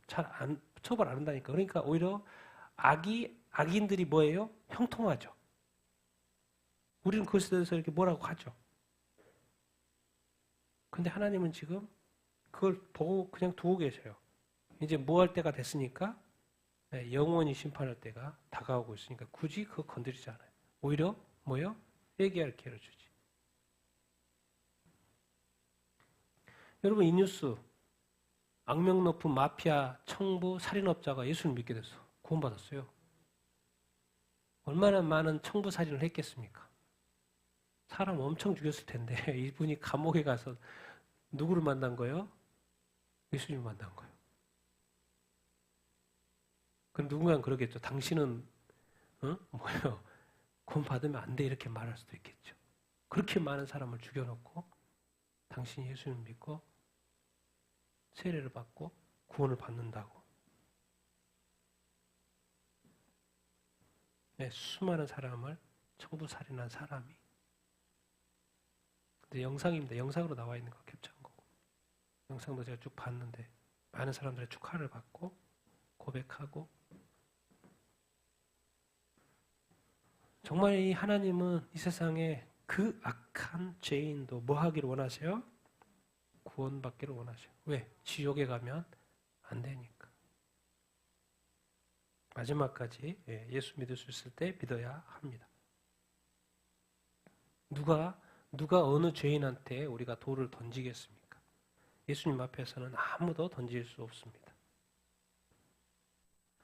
처벌 안 한다니까. 그러니까 오히려 악인들이 뭐예요? 형통하죠. 우리는 그것에 대해서 이렇게 뭐라고 하죠. 근데 하나님은 지금 그걸 보고 그냥 두고 계셔요. 이제 뭐 할 때가 됐으니까 영원히 심판할 때가 다가오고 있으니까 굳이 그거 건드리지 않아요. 오히려 뭐요? 회개할 기회를 주지. 여러분 이 뉴스 악명 높은 마피아, 청부, 살인업자가 예수를 믿게 됐어. 구원받았어요. 얼마나 많은 청부 살인을 했겠습니까? 사람 엄청 죽였을 텐데 이분이 감옥에 가서 누구를 만난 거예요? 예수님을 만난 거예요. 그럼 누군가는 그러겠죠. 당신은 뭐예요? 구원받으면 안 돼 이렇게 말할 수도 있겠죠. 그렇게 많은 사람을 죽여놓고 당신이 예수님을 믿고 세례를 받고 구원을 받는다고. 네, 수많은 사람을 청부살인한 사람이. 근데 영상입니다. 영상으로 나와 있는 거 캡처한 거고. 영상도 제가 쭉 봤는데 많은 사람들의 축하를 받고 고백하고. 정말 이 하나님은 이 세상에 그 악한 죄인도 뭐 하기를 원하세요? 구원받기를 원하세요. 왜? 지옥에 가면 안 되니까. 마지막까지 예수 믿을 수 있을 때 믿어야 합니다. 누가 어느 죄인한테 우리가 돌을 던지겠습니까? 예수님 앞에서는 아무도 던질 수 없습니다.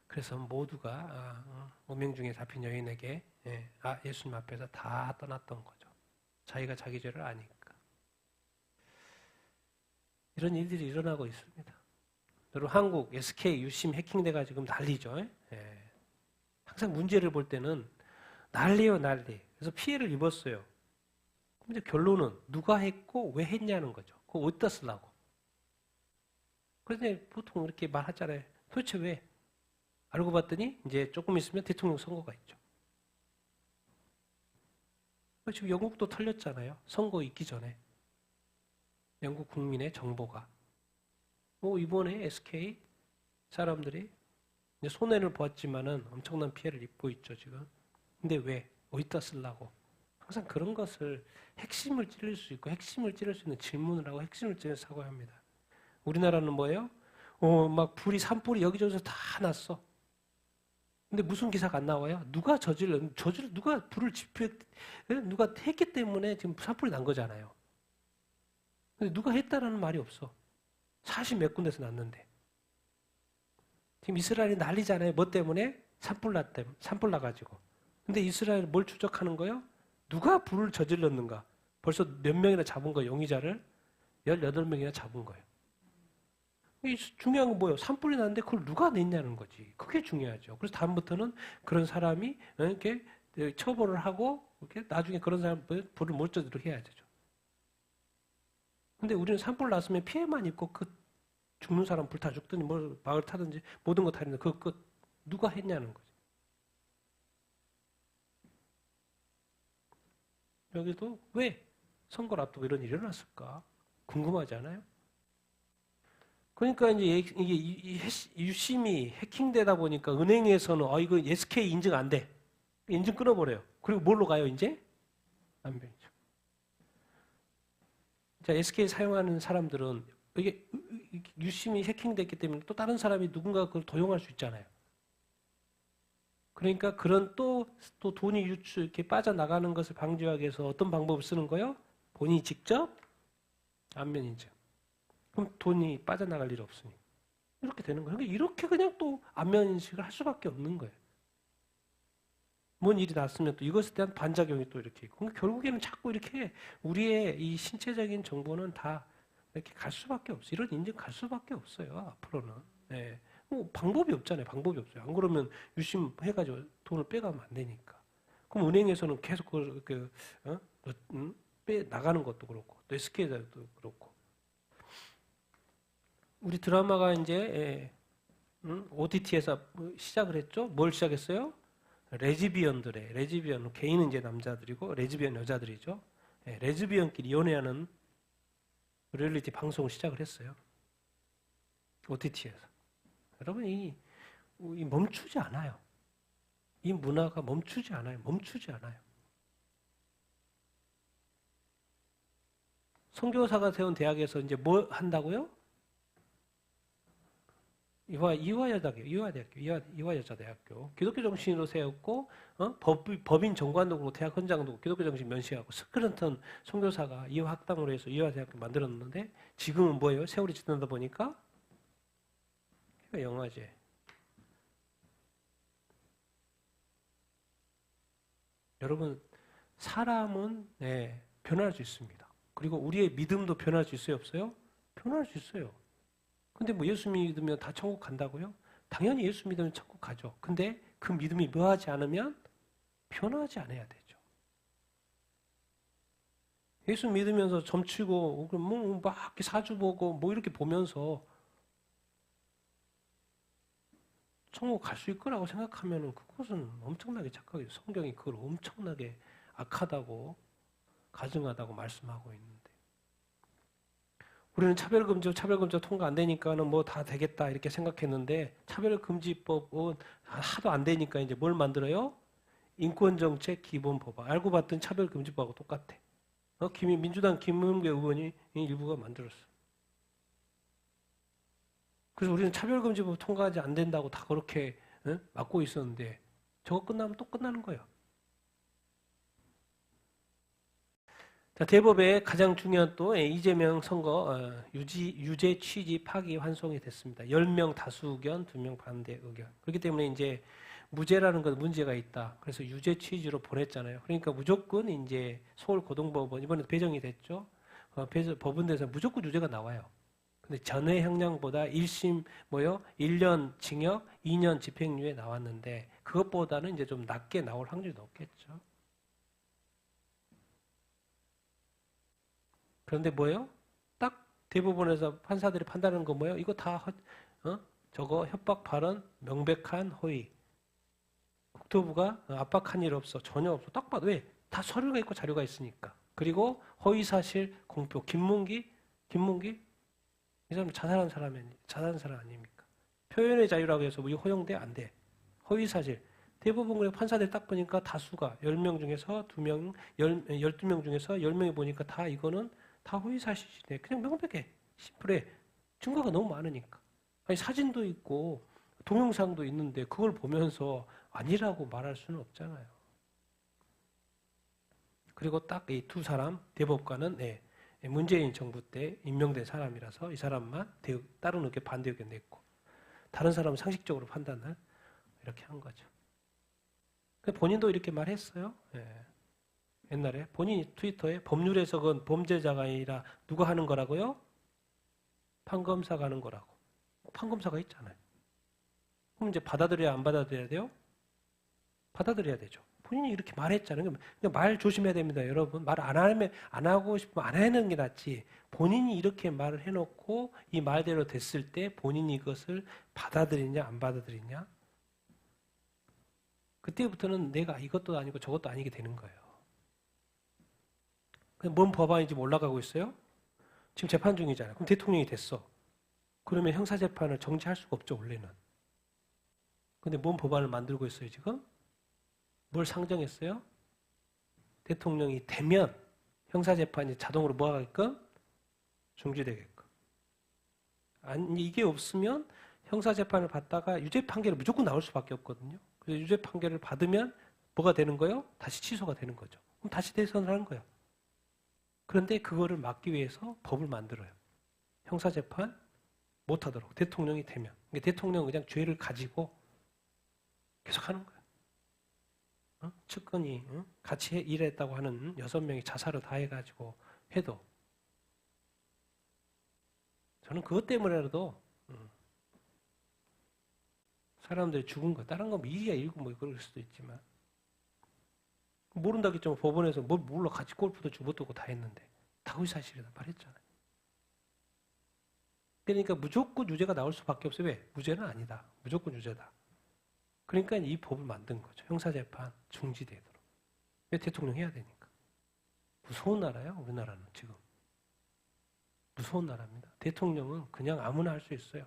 그래서 모두가 오명 중에 잡힌 여인에게 예수님 앞에서 다 떠났던 거죠. 자기가 자기 죄를 아니까. 이런 일들이 일어나고 있습니다. 여러분 한국 SK 유심 해킹돼가 지금 난리죠. 항상 문제를 볼 때는 난리예요, 난리. 그래서 피해를 입었어요. 근데 결론은 누가 했고 왜 했냐는 거죠. 그거 어디다 쓰려고. 그런데 보통 이렇게 말하잖아요. 도대체 왜? 알고 봤더니 이제 조금 있으면 대통령 선거가 있죠. 지금 영국도 털렸잖아요. 선거 있기 전에. 영국 국민의 정보가. 이번에 SK 사람들이 이제 손해를 보았지만은 엄청난 피해를 입고 있죠, 지금. 근데 왜? 어디다 쓰려고? 항상 그런 것을 핵심을 찌를 수 있고 핵심을 찌를 수 있는 질문을 하고 핵심을 찌르서 사고야 합니다. 우리나라는 뭐예요? 막 산불이 여기저기서 다 났어. 근데 무슨 기사가 안 나와요? 누가 누가 불을 누가 했기 때문에 지금 산불이 난 거잖아요. 근데 누가 했다라는 말이 없어. 40 몇 군데서 났는데. 지금 이스라엘이 난리잖아요. 뭐 때문에? 산불 나가지고. 근데 이스라엘 뭘 추적하는 거예요? 누가 불을 저질렀는가? 벌써 몇 명이나 잡은 거예요, 용의자를? 18명이나 잡은 거예요. 중요한 건 뭐예요? 산불이 났는데 그걸 누가 냈냐는 거지. 그게 중요하죠. 그래서 다음부터는 그런 사람이 이렇게 처벌을 하고 이렇게 나중에 그런 사람 불을 못 져도록 해야 되죠. 근데 우리는 산불 났으면 피해만 입고 죽는 사람 불타 죽든지 마을 타든지 모든 거 다 했는데 그거 누가 했냐는 거지. 여기도 왜 선거를 앞두고 이런 일이 일어났을까? 궁금하지 않아요? 그러니까 이제 이게 유심히 해킹되다 보니까 은행에서는 이거 SK 인증 안 돼. 인증 끊어버려요. 그리고 뭘로 가요, 이제? 안변이죠. 자, SK 사용하는 사람들은 이게 유심히 해킹됐기 때문에 또 다른 사람이 누군가 그걸 도용할 수 있잖아요. 그러니까 그런 또 돈이 이렇게 빠져나가는 것을 방지하기 위해서 어떤 방법을 쓰는 거예요? 본인이 직접 안면 인증. 그럼 돈이 빠져나갈 일 없으니. 이렇게 되는 거예요. 그러니까 이렇게 그냥 또 안면 인식을 할 수밖에 없는 거예요. 뭔 일이 났으면 또 이것에 대한 반작용이 또 이렇게 있고. 그러니까 결국에는 자꾸 이렇게 우리의 이 신체적인 정보는 다 이렇게 갈 수밖에 없어요. 이런 인증 갈 수밖에 없어요. 앞으로는. 네. 방법이 없잖아요. 방법이 없어요. 안 그러면 유심해가지고 돈을 빼가면 안 되니까. 그럼 은행에서는 계속 빼 나가는 것도 그렇고, 또 SK도 그렇고. 우리 드라마가 이제 OTT에서 시작을 했죠. 뭘 시작했어요? 레즈비언 개인은 이제 남자들이고 레즈비언 여자들이죠. 예, 레즈비언끼리 연애하는 리얼리티 방송을 시작을 했어요. OTT에서. 여러분 이 멈추지 않아요. 이 문화가 멈추지 않아요. 선교사가 세운 대학에서 이제 뭐 한다고요? 이화여자대학교. 기독교 정신으로 세웠고, 법인 정관도 대학 헌장도 기독교 정신 면시하고, 스크런턴 선교사가 이화학당으로 해서 이화대학교 만들었는데, 지금은 뭐예요? 세월이 지나다 보니까, 영화제. 여러분, 사람은, 변할 수 있습니다. 그리고 우리의 믿음도 변할 수 있어요? 없어요? 변할 수 있어요. 근데 뭐 예수 믿으면 다 천국 간다고요? 당연히 예수 믿으면 천국 가죠. 근데 그 믿음이 뭐하지 않으면 변하지 않아야 되죠. 예수 믿으면서 점치고 막 사주 보고 뭐 이렇게 보면서 천국 갈 수 있거라고 생각하면 그것은 엄청나게 착각이에요. 성경이 그걸 엄청나게 악하다고 가증하다고 말씀하고 있는데 우리는 차별금지가 통과 안 되니까는 뭐 다 되겠다 이렇게 생각했는데 차별금지법은 하도 안 되니까 이제 뭘 만들어요? 인권정책 기본법안. 알고 봤더니 차별금지법하고 똑같아. 민주당 김문배 의원이 일부가 만들었어. 그래서 우리는 차별금지법 통과하지 안 된다고 다 그렇게 막고 있었는데 저거 끝나면 또 끝나는 거예요. 자, 대법의 가장 중요한 또 이재명 선거 유죄 취지 파기 환송이 됐습니다. 10명 다수 의견, 2명 반대 의견. 그렇기 때문에 이제 무죄라는 건 문제가 있다. 그래서 유죄 취지로 보냈잖아요. 그러니까 무조건 이제 서울고등법원 이번에 배정이 됐죠. 법원에서 무조건 유죄가 나와요. 근데 전회 형량보다 1심 1년 징역, 2년 집행유예 나왔는데 그것보다는 이제 좀 낮게 나올 확률이 높겠죠. 그런데 뭐예요? 딱 대법원에서 판사들이 판단하는 거 뭐예요? 이거 다 저거 협박 발언, 명백한 허위. 국토부가 압박한 일 없어. 전혀 없어. 딱 봐도 왜? 다 서류가 있고 자료가 있으니까. 그리고 허위 사실 공표. 김문기 이 사람 자살한 사람 아닙니까? 표현의 자유라고 해서 뭐 허용돼? 안 돼. 허위 사실. 대부분 판사들 딱 보니까 다수가 10명 중에서 2명, 12명 중에서 10명이 보니까 다 이거는 다 허위 사실이네. 그냥 명백해. 심플해. 증거가 너무 많으니까. 아니 사진도 있고 동영상도 있는데 그걸 보면서 아니라고 말할 수는 없잖아요. 그리고 딱 이 두 사람 대법관은 문재인 정부 때 임명된 사람이라서 이 사람만 다른 의견 반대 의견 냈고 다른 사람은 상식적으로 판단을 이렇게 한 거죠. 본인도 이렇게 말했어요. 옛날에 본인이 트위터에 법률 해석은 범죄자가 아니라 누가 하는 거라고요? 판검사가 하는 거라고. 판검사가 있잖아요. 그럼 이제 받아들여야 안 받아들여야 돼요? 받아들여야 되죠. 본인이 이렇게 말했잖아요. 그러니까 말 조심해야 됩니다, 여러분. 말 안 하고 싶으면 안 하는 게 낫지. 본인이 이렇게 말을 해놓고 이 말대로 됐을 때 본인이 이것을 받아들이냐 안 받아들이냐. 그때부터는 내가 이것도 아니고 저것도 아니게 되는 거예요. 뭔 법안이 지금 올라가고 있어요? 지금 재판 중이잖아요. 그럼 대통령이 됐어. 그러면 형사재판을 정지할 수가 없죠, 원래는. 근데 뭔 법안을 만들고 있어요, 지금? 뭘 상정했어요? 대통령이 되면 형사재판이 자동으로 뭐하게끔? 중지되게끔. 아니, 이게 없으면 형사재판을 받다가 유죄 판결이 무조건 나올 수밖에 없거든요. 그래서 유죄 판결을 받으면 뭐가 되는 거예요? 다시 취소가 되는 거죠. 그럼 다시 대선을 하는 거예요. 그런데 그거를 막기 위해서 법을 만들어요. 형사재판 못하도록 대통령이 되면. 그러니까 대통령은 그냥 죄를 가지고 계속 하는 거예요. 측근이 같이 일했다고 하는 6명이 자살을 다 해가지고 해도 저는 그것 때문에라도 사람들이 죽은 거 다른 거 미디어 읽고 뭐 그럴 수도 있지만 모른다겠지만 법원에서 뭘 몰라 같이 골프도 주고 다 했는데 다 의사실이다 말했잖아요. 그러니까 무조건 유죄가 나올 수밖에 없어요. 왜? 무죄는 아니다. 무조건 유죄다. 그러니까 이 법을 만든 거죠. 형사재판 중지되도록. 왜? 대통령 해야 되니까. 무서운 나라예요. 우리나라는 지금. 무서운 나라입니다. 대통령은 그냥 아무나 할 수 있어요.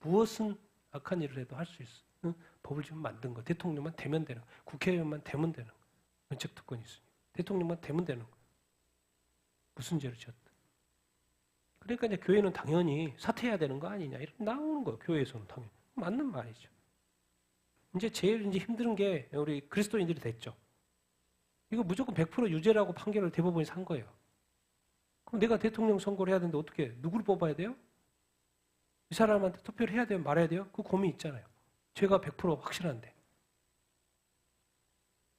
무엇은 악한 일을 해도 할 수 있어. 응? 법을 지금 만든 거. 대통령만 되면 되는 거. 국회의원만 되면 되는 거. 면책특권이 있으니. 대통령만 되면 되는 거. 무슨 죄를 지었다. 그러니까 이제 교회는 당연히 사퇴해야 되는 거 아니냐. 이렇게 나오는 거예요. 교회에서는 당연히. 맞는 말이죠. 이제 제일 이제 힘든 게 우리 그리스도인들이 됐죠. 이거 무조건 100% 유죄라고 판결을 대법원이 산 거예요. 그럼 내가 대통령 선거를 해야 되는데 어떻게, 누구를 뽑아야 돼요? 이 사람한테 투표를 해야 돼요? 말아야 돼요? 그 고민이 있잖아요. 죄가 100% 확실한데.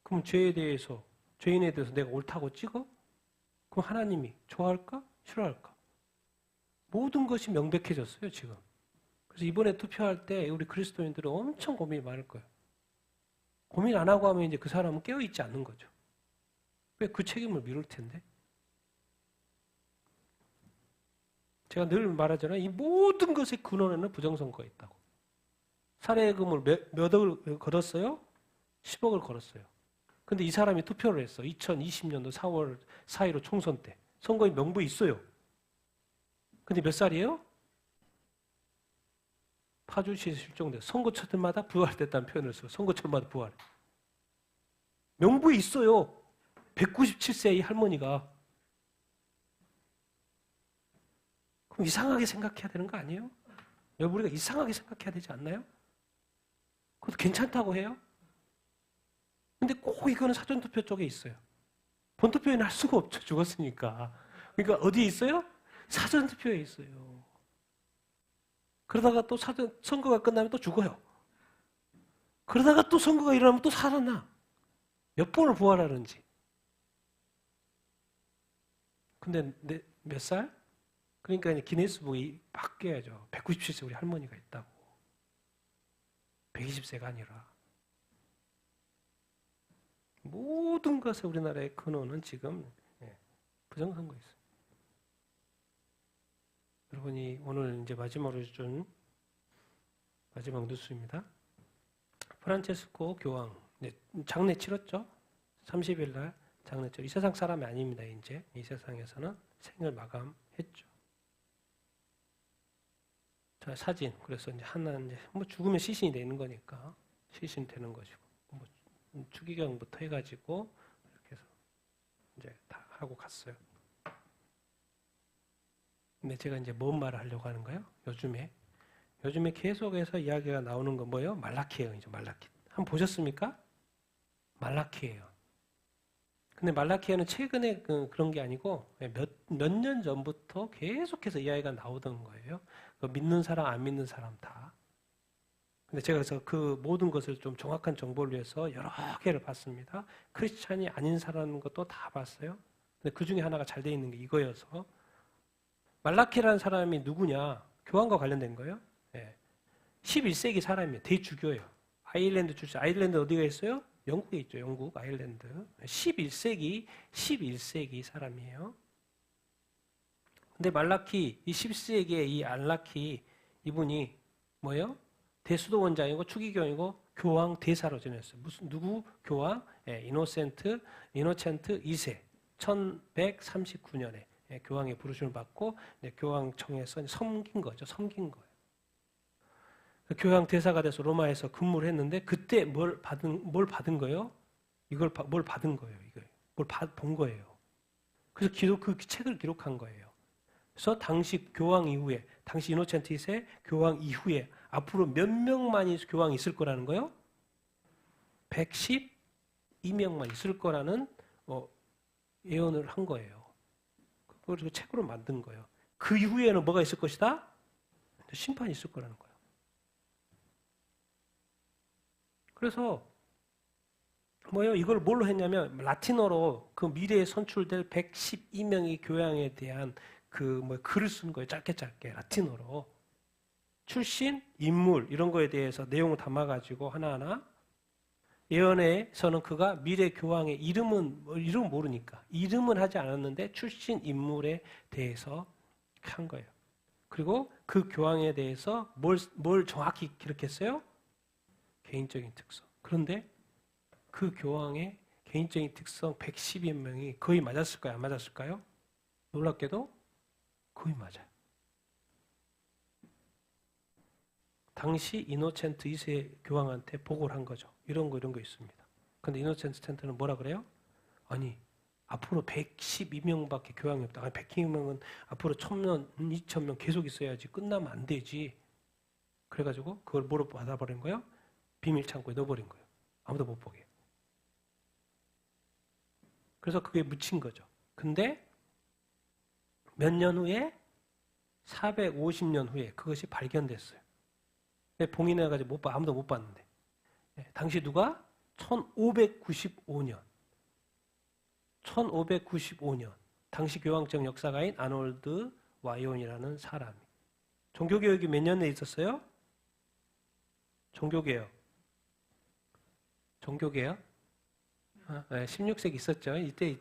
그럼 죄에 대해서, 죄인에 대해서 내가 옳다고 찍어? 그럼 하나님이 좋아할까? 싫어할까? 모든 것이 명백해졌어요, 지금. 그래서 이번에 투표할 때 우리 그리스도인들은 엄청 고민이 많을 거예요. 고민 안 하고 하면 이제 그 사람은 깨어있지 않는 거죠. 왜? 그 책임을 미룰 텐데. 제가 늘 말하잖아요. 이 모든 것의 근원에는 부정선거가 있다고. 살해금을 몇 억을 걸었어요? 10억을 걸었어요. 근데 이 사람이 투표를 했어. 2020년도 4월 4.15 총선 때. 선거에 명부에 있어요. 근데 몇 살이에요? 파주시에서 실종돼서 선거철마다 부활됐다는 표현을 써요. 선거철마다 부활. 명부에 있어요. 197세의 할머니가. 그럼 이상하게 생각해야 되는 거 아니에요? 여러분, 우리가 이상하게 생각해야 되지 않나요? 그것도 괜찮다고 해요? 근데 꼭 이거는 사전투표 쪽에 있어요. 본투표에는 할 수가 없죠. 죽었으니까. 그러니까 어디에 있어요? 사전투표에 있어요. 그러다가 또 선거가 끝나면 또 죽어요. 그러다가 또 선거가 일어나면 또 살아나. 몇 번을 부활하는지. 근데 몇 살? 그러니까 이제 기네스북이 바뀌어야죠. 197세 우리 할머니가 있다고. 120세가 아니라. 모든 것에 우리나라의 근원은 지금 부정선거에 있어요. 여러분이 오늘 이제 마지막으로 준 마지막 뉴스입니다. 프란체스코 교황 장례 치렀죠? 30일 날 장례 치렀죠. 이 세상 사람이 아닙니다. 이제 이 세상에서는 생을 마감했죠. 자, 사진. 그래서 이제 하나 이제 뭐 죽으면 시신이 되는 거니까 시신 되는 것이고 뭐 추기경부터 해가지고 이렇게 해서 이제 다 하고 갔어요. 근데 제가 이제 뭔 말을 하려고 하는 거예요? 요즘에 계속해서 이야기가 나오는 건 뭐예요? 말라키예요. 이제 말라키. 한번 보셨습니까? 말라키예요. 근데 말라키아는 최근에 그런 게 아니고 몇 년 전부터 계속해서 이야기가 나오던 거예요. 믿는 사람, 안 믿는 사람 다. 근데 제가 그래서 그 모든 것을 좀 정확한 정보를 위해서 여러 개를 봤습니다. 크리스찬이 아닌 사람인 것도 다 봤어요. 근데 그 중에 하나가 잘 돼 있는 게 이거여서 말라키라는 사람이 누구냐? 교황과 관련된 거예요. 11세기 사람이에요. 대주교예요. 아일랜드 출신. 아일랜드 어디가 있어요? 영국에 있죠. 영국, 아일랜드. 11세기 사람이에요. 근데 말라키, 이 11세기의 이 알라키, 이분이 뭐예요? 대수도원장이고 추기경이고 교황 대사로 지냈어요. 누구? 교황? 이노첸트 2세. 1139년에 교황의 부르심을 받고 교황청에서 섬긴 거죠. 섬긴 거예요. 교황 대사가 돼서 로마에서 근무를 했는데 그때 뭘 받은 거예요? 뭘 받은 거예요? 뭘 본 거예요. 그래서 그 책을 기록한 거예요. 그래서 당시 교황 이후에, 당시 이노첸트 2세 교황 이후에 앞으로 몇 명만이 교황이 있을 거라는 거예요? 112명만 있을 거라는 예언을 한 거예요. 그걸 책으로 만든 거예요. 그 이후에는 뭐가 있을 것이다? 심판이 있을 거라는 거예요. 그래서 뭐예요? 이걸 뭘로 했냐면 라틴어로 그 미래에 선출될 112명의 교황에 대한 글을 쓴 거예요. 짧게 라틴어로. 출신, 인물 이런 거에 대해서 내용을 담아가지고 하나하나 예언에서는 그가 미래 교황의 이름은 모르니까 이름은 하지 않았는데 출신 인물에 대해서 한 거예요. 그리고 그 교황에 대해서 뭘 정확히 기록했어요? 개인적인 특성. 그런데 그 교황의 개인적인 특성 112여 명이 거의 맞았을까요? 안 맞았을까요? 놀랍게도 거의 맞아요. 당시 이노첸트 2세 교황한테 보고를 한 거죠. 이런 거 있습니다. 근데 이노첸트 10는 뭐라 그래요? 아니, 앞으로 112명밖에 교황이 없다. 아니, 112명은 앞으로 1000명, 2000명 계속 있어야지. 끝나면 안 되지. 그래가지고 그걸 뭐로 받아버린 거예요? 비밀 창고에 넣어버린 거예요. 아무도 못 보게. 그래서 그게 묻힌 거죠. 근데 몇 년 후에 450년 후에 그것이 발견됐어요. 봉인해가지고 아무도 못 봤는데. 당시 누가? 1595년. 당시 교황청 역사가인 아놀드 와이온이라는 사람이. 종교개혁이 몇 년에 있었어요? 종교개혁. 16세기 있었죠. 이때.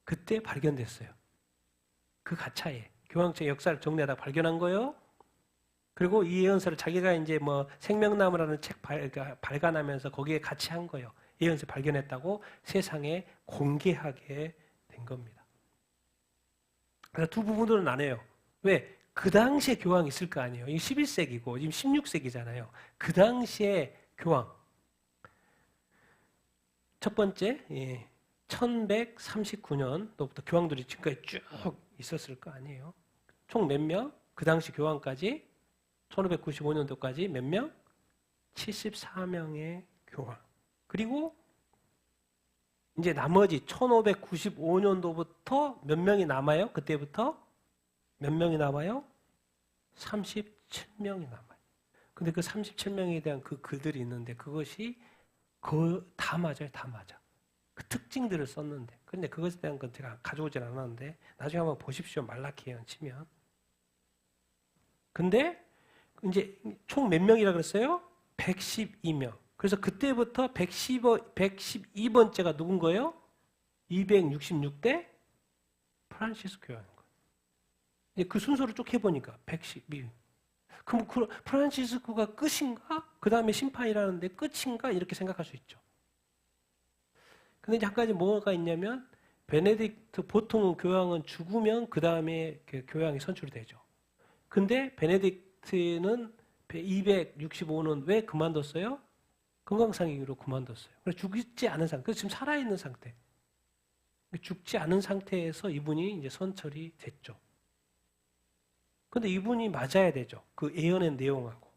그때 발견됐어요. 그 가차에 교황청 역사를 정리하다 발견한 거예요. 그리고 이 예언서를 자기가 이제 뭐 생명나무라는 책 발간하면서 거기에 같이 한 거예요. 예언서 발견했다고 세상에 공개하게 된 겁니다. 그래서 두 부분으로 나눠요. 왜? 그 당시에 교황이 있을 거 아니에요. 이게 11세기고 지금 16세기잖아요. 그 당시에 교황. 첫 번째, 1139년도부터 교황들이 지금까지 쭉 있었을 거 아니에요. 총 몇 명? 그 당시 교황까지 1595년도까지 몇 명? 74명의 교황. 그리고 이제 나머지 1595년도부터 몇 명이 남아요? 그때부터 몇 명이 남아요? 37명이 남아요. 근데 그 37명에 대한 그 글들이 있는데 그것이 다 맞아요. 다 맞아. 그 특징들을 썼는데. 근데 그것에 대한 건 제가 가져오진 않았는데 나중에 한번 보십시오. 말라키 예언 치면. 근데 이제 총 몇 명이라 그랬어요? 112명. 그래서 그때부터 112번째가 누군 거예요? 266대 프란시스코 교황인 거예요. 그 순서를 쭉 해보니까 112. 그럼 프란시스코가 끝인가? 그 다음에 심판이라는데 끝인가? 이렇게 생각할 수 있죠. 근데 이제 한 가지 뭐가 있냐면 베네딕트 보통 교황은 죽으면 그 다음에 교황이 선출이 되죠. 근데 베네딕트는 265는 왜 그만뒀어요? 건강상 이유로 그만뒀어요. 그래서 죽지 않은 상태. 그래서 지금 살아있는 상태. 죽지 않은 상태에서 이분이 이제 선처리 됐죠. 근데 이분이 맞아야 되죠. 그 예언의 내용하고.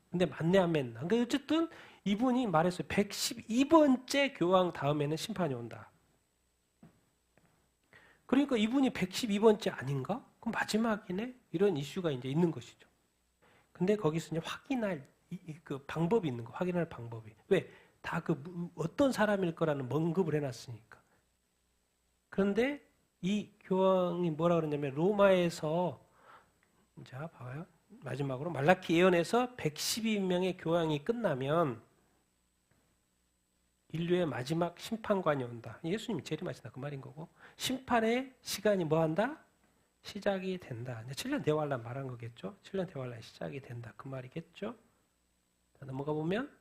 근데 맞네 안 맞나. 그러니까 어쨌든 이분이 말했어요. 112번째 교황 다음에는 심판이 온다. 그러니까 이분이 112번째 아닌가? 그럼 마지막이네? 이런 이슈가 이제 있는 것이죠. 근데 거기서 이제 확인할 그 방법이 있는 거. 확인할 방법이. 왜? 다 어떤 사람일 거라는 언급을 해놨으니까. 그런데 이 교황이 뭐라 그러냐면 로마에서 자 봐봐요. 마지막으로 말라키 예언에서 112명의 교황이 끝나면 인류의 마지막 심판관이 온다. 예수님이 제일 마지막 그 말인 거고 심판의 시간이 뭐 한다? 시작이 된다. 7년 대환란 말한 거겠죠. 7년 대환란 시작이 된다. 그 말이겠죠. 자, 넘어가 보면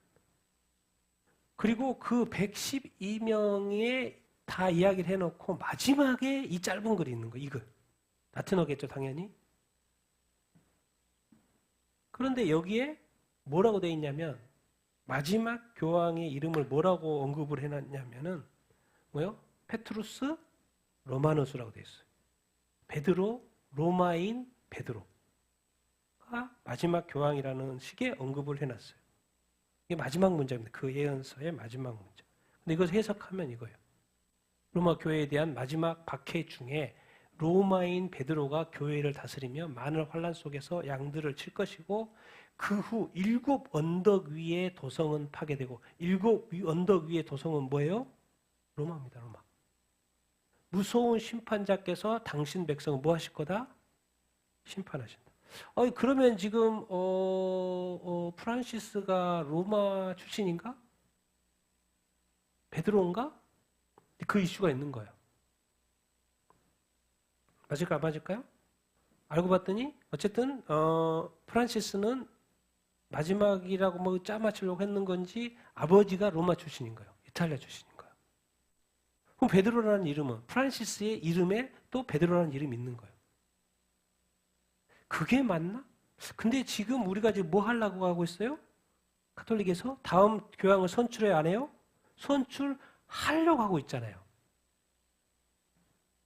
그리고 그 112명의 다 이야기를 해놓고 마지막에 이 짧은 글이 있는 거. 이거 나트너겠죠. 당연히. 그런데 여기에 뭐라고 돼 있냐면 마지막 교황의 이름을 뭐라고 언급을 해놨냐면은 뭐요? 페트루스 로마누스라고 돼 있어요. 베드로 로마인 베드로가 마지막 교황이라는 식의 언급을 해놨어요. 이게 마지막 문제입니다. 그 예언서의 마지막 문제. 근데 이것을 해석하면 이거예요. 로마 교회에 대한 마지막 박해 중에 로마인 베드로가 교회를 다스리며 많은 환란 속에서 양들을 칠 것이고 그 후 7 언덕 위의 도성은 파괴되고 7 언덕 위의 도성은 뭐예요? 로마입니다. 로마. 무서운 심판자께서 당신 백성을 뭐 하실 거다? 심판하신다. 그러면 지금 프란시스가 로마 출신인가? 베드로인가? 그 이슈가 있는 거예요. 맞을까 안 맞을까요? 알고 봤더니 어쨌든 프란시스는 마지막이라고 뭐 짜맞추려고 했는 건지 아버지가 로마 출신인 거예요. 이탈리아 출신인 거예요. 그럼 베드로라는 이름은 프란시스의 이름에 또 베드로라는 이름이 있는 거예요. 그게 맞나? 근데 지금 우리가 지금 뭐 하려고 하고 있어요? 가톨릭에서 다음 교황을 선출해 안 해요? 선출하려고 하고 있잖아요.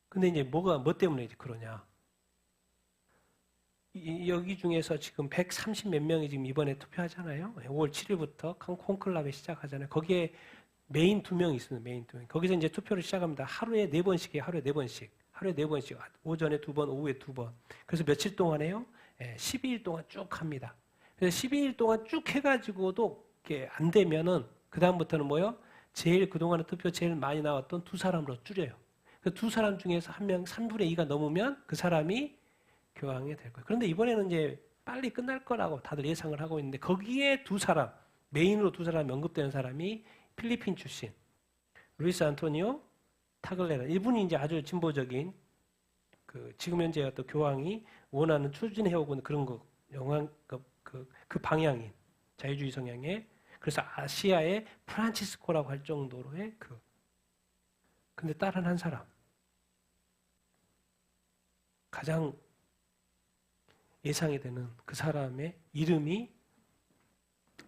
근데 이제 뭐 때문에 그러냐? 여기 중에서 지금 130 몇 명이 지금 이번에 투표하잖아요. 5월 7일부터 콘클라베 시작하잖아요. 거기에 메인 2명이 있습니다. 메인 2명. 거기서 이제 투표를 시작합니다. 하루에 4번씩이에요. 하루에 4번씩. 하루에 4번씩. 오전에 2번, 오후에 2번. 그래서 며칠 동안 해요? 12일 동안 쭉 합니다. 그래서 12일 동안 쭉 해가지고도 이게 안 되면은 그다음부터는 뭐요? 제일 그동안의 투표 제일 많이 나왔던 2사람으로 줄여요. 그 2사람 중에서 한 명 3분의 2가 넘으면 그 사람이 교황이 될 거예요. 그런데 이번에는 이제 빨리 끝날 거라고 다들 예상을 하고 있는데 거기에 2사람, 메인으로 2사람 언급되는 사람이 필리핀 출신 루이스 안토니오 타글레라. 이분이 이제 아주 진보적인 그 지금 현재 어떤 교황이 원하는 추진해오고 있는 그런 거 영향 그 방향인 자유주의 성향의 그래서 아시아의 프란치스코라고 할 정도로의 근데 다른 한 사람 가장 예상이 되는 그 사람의 이름이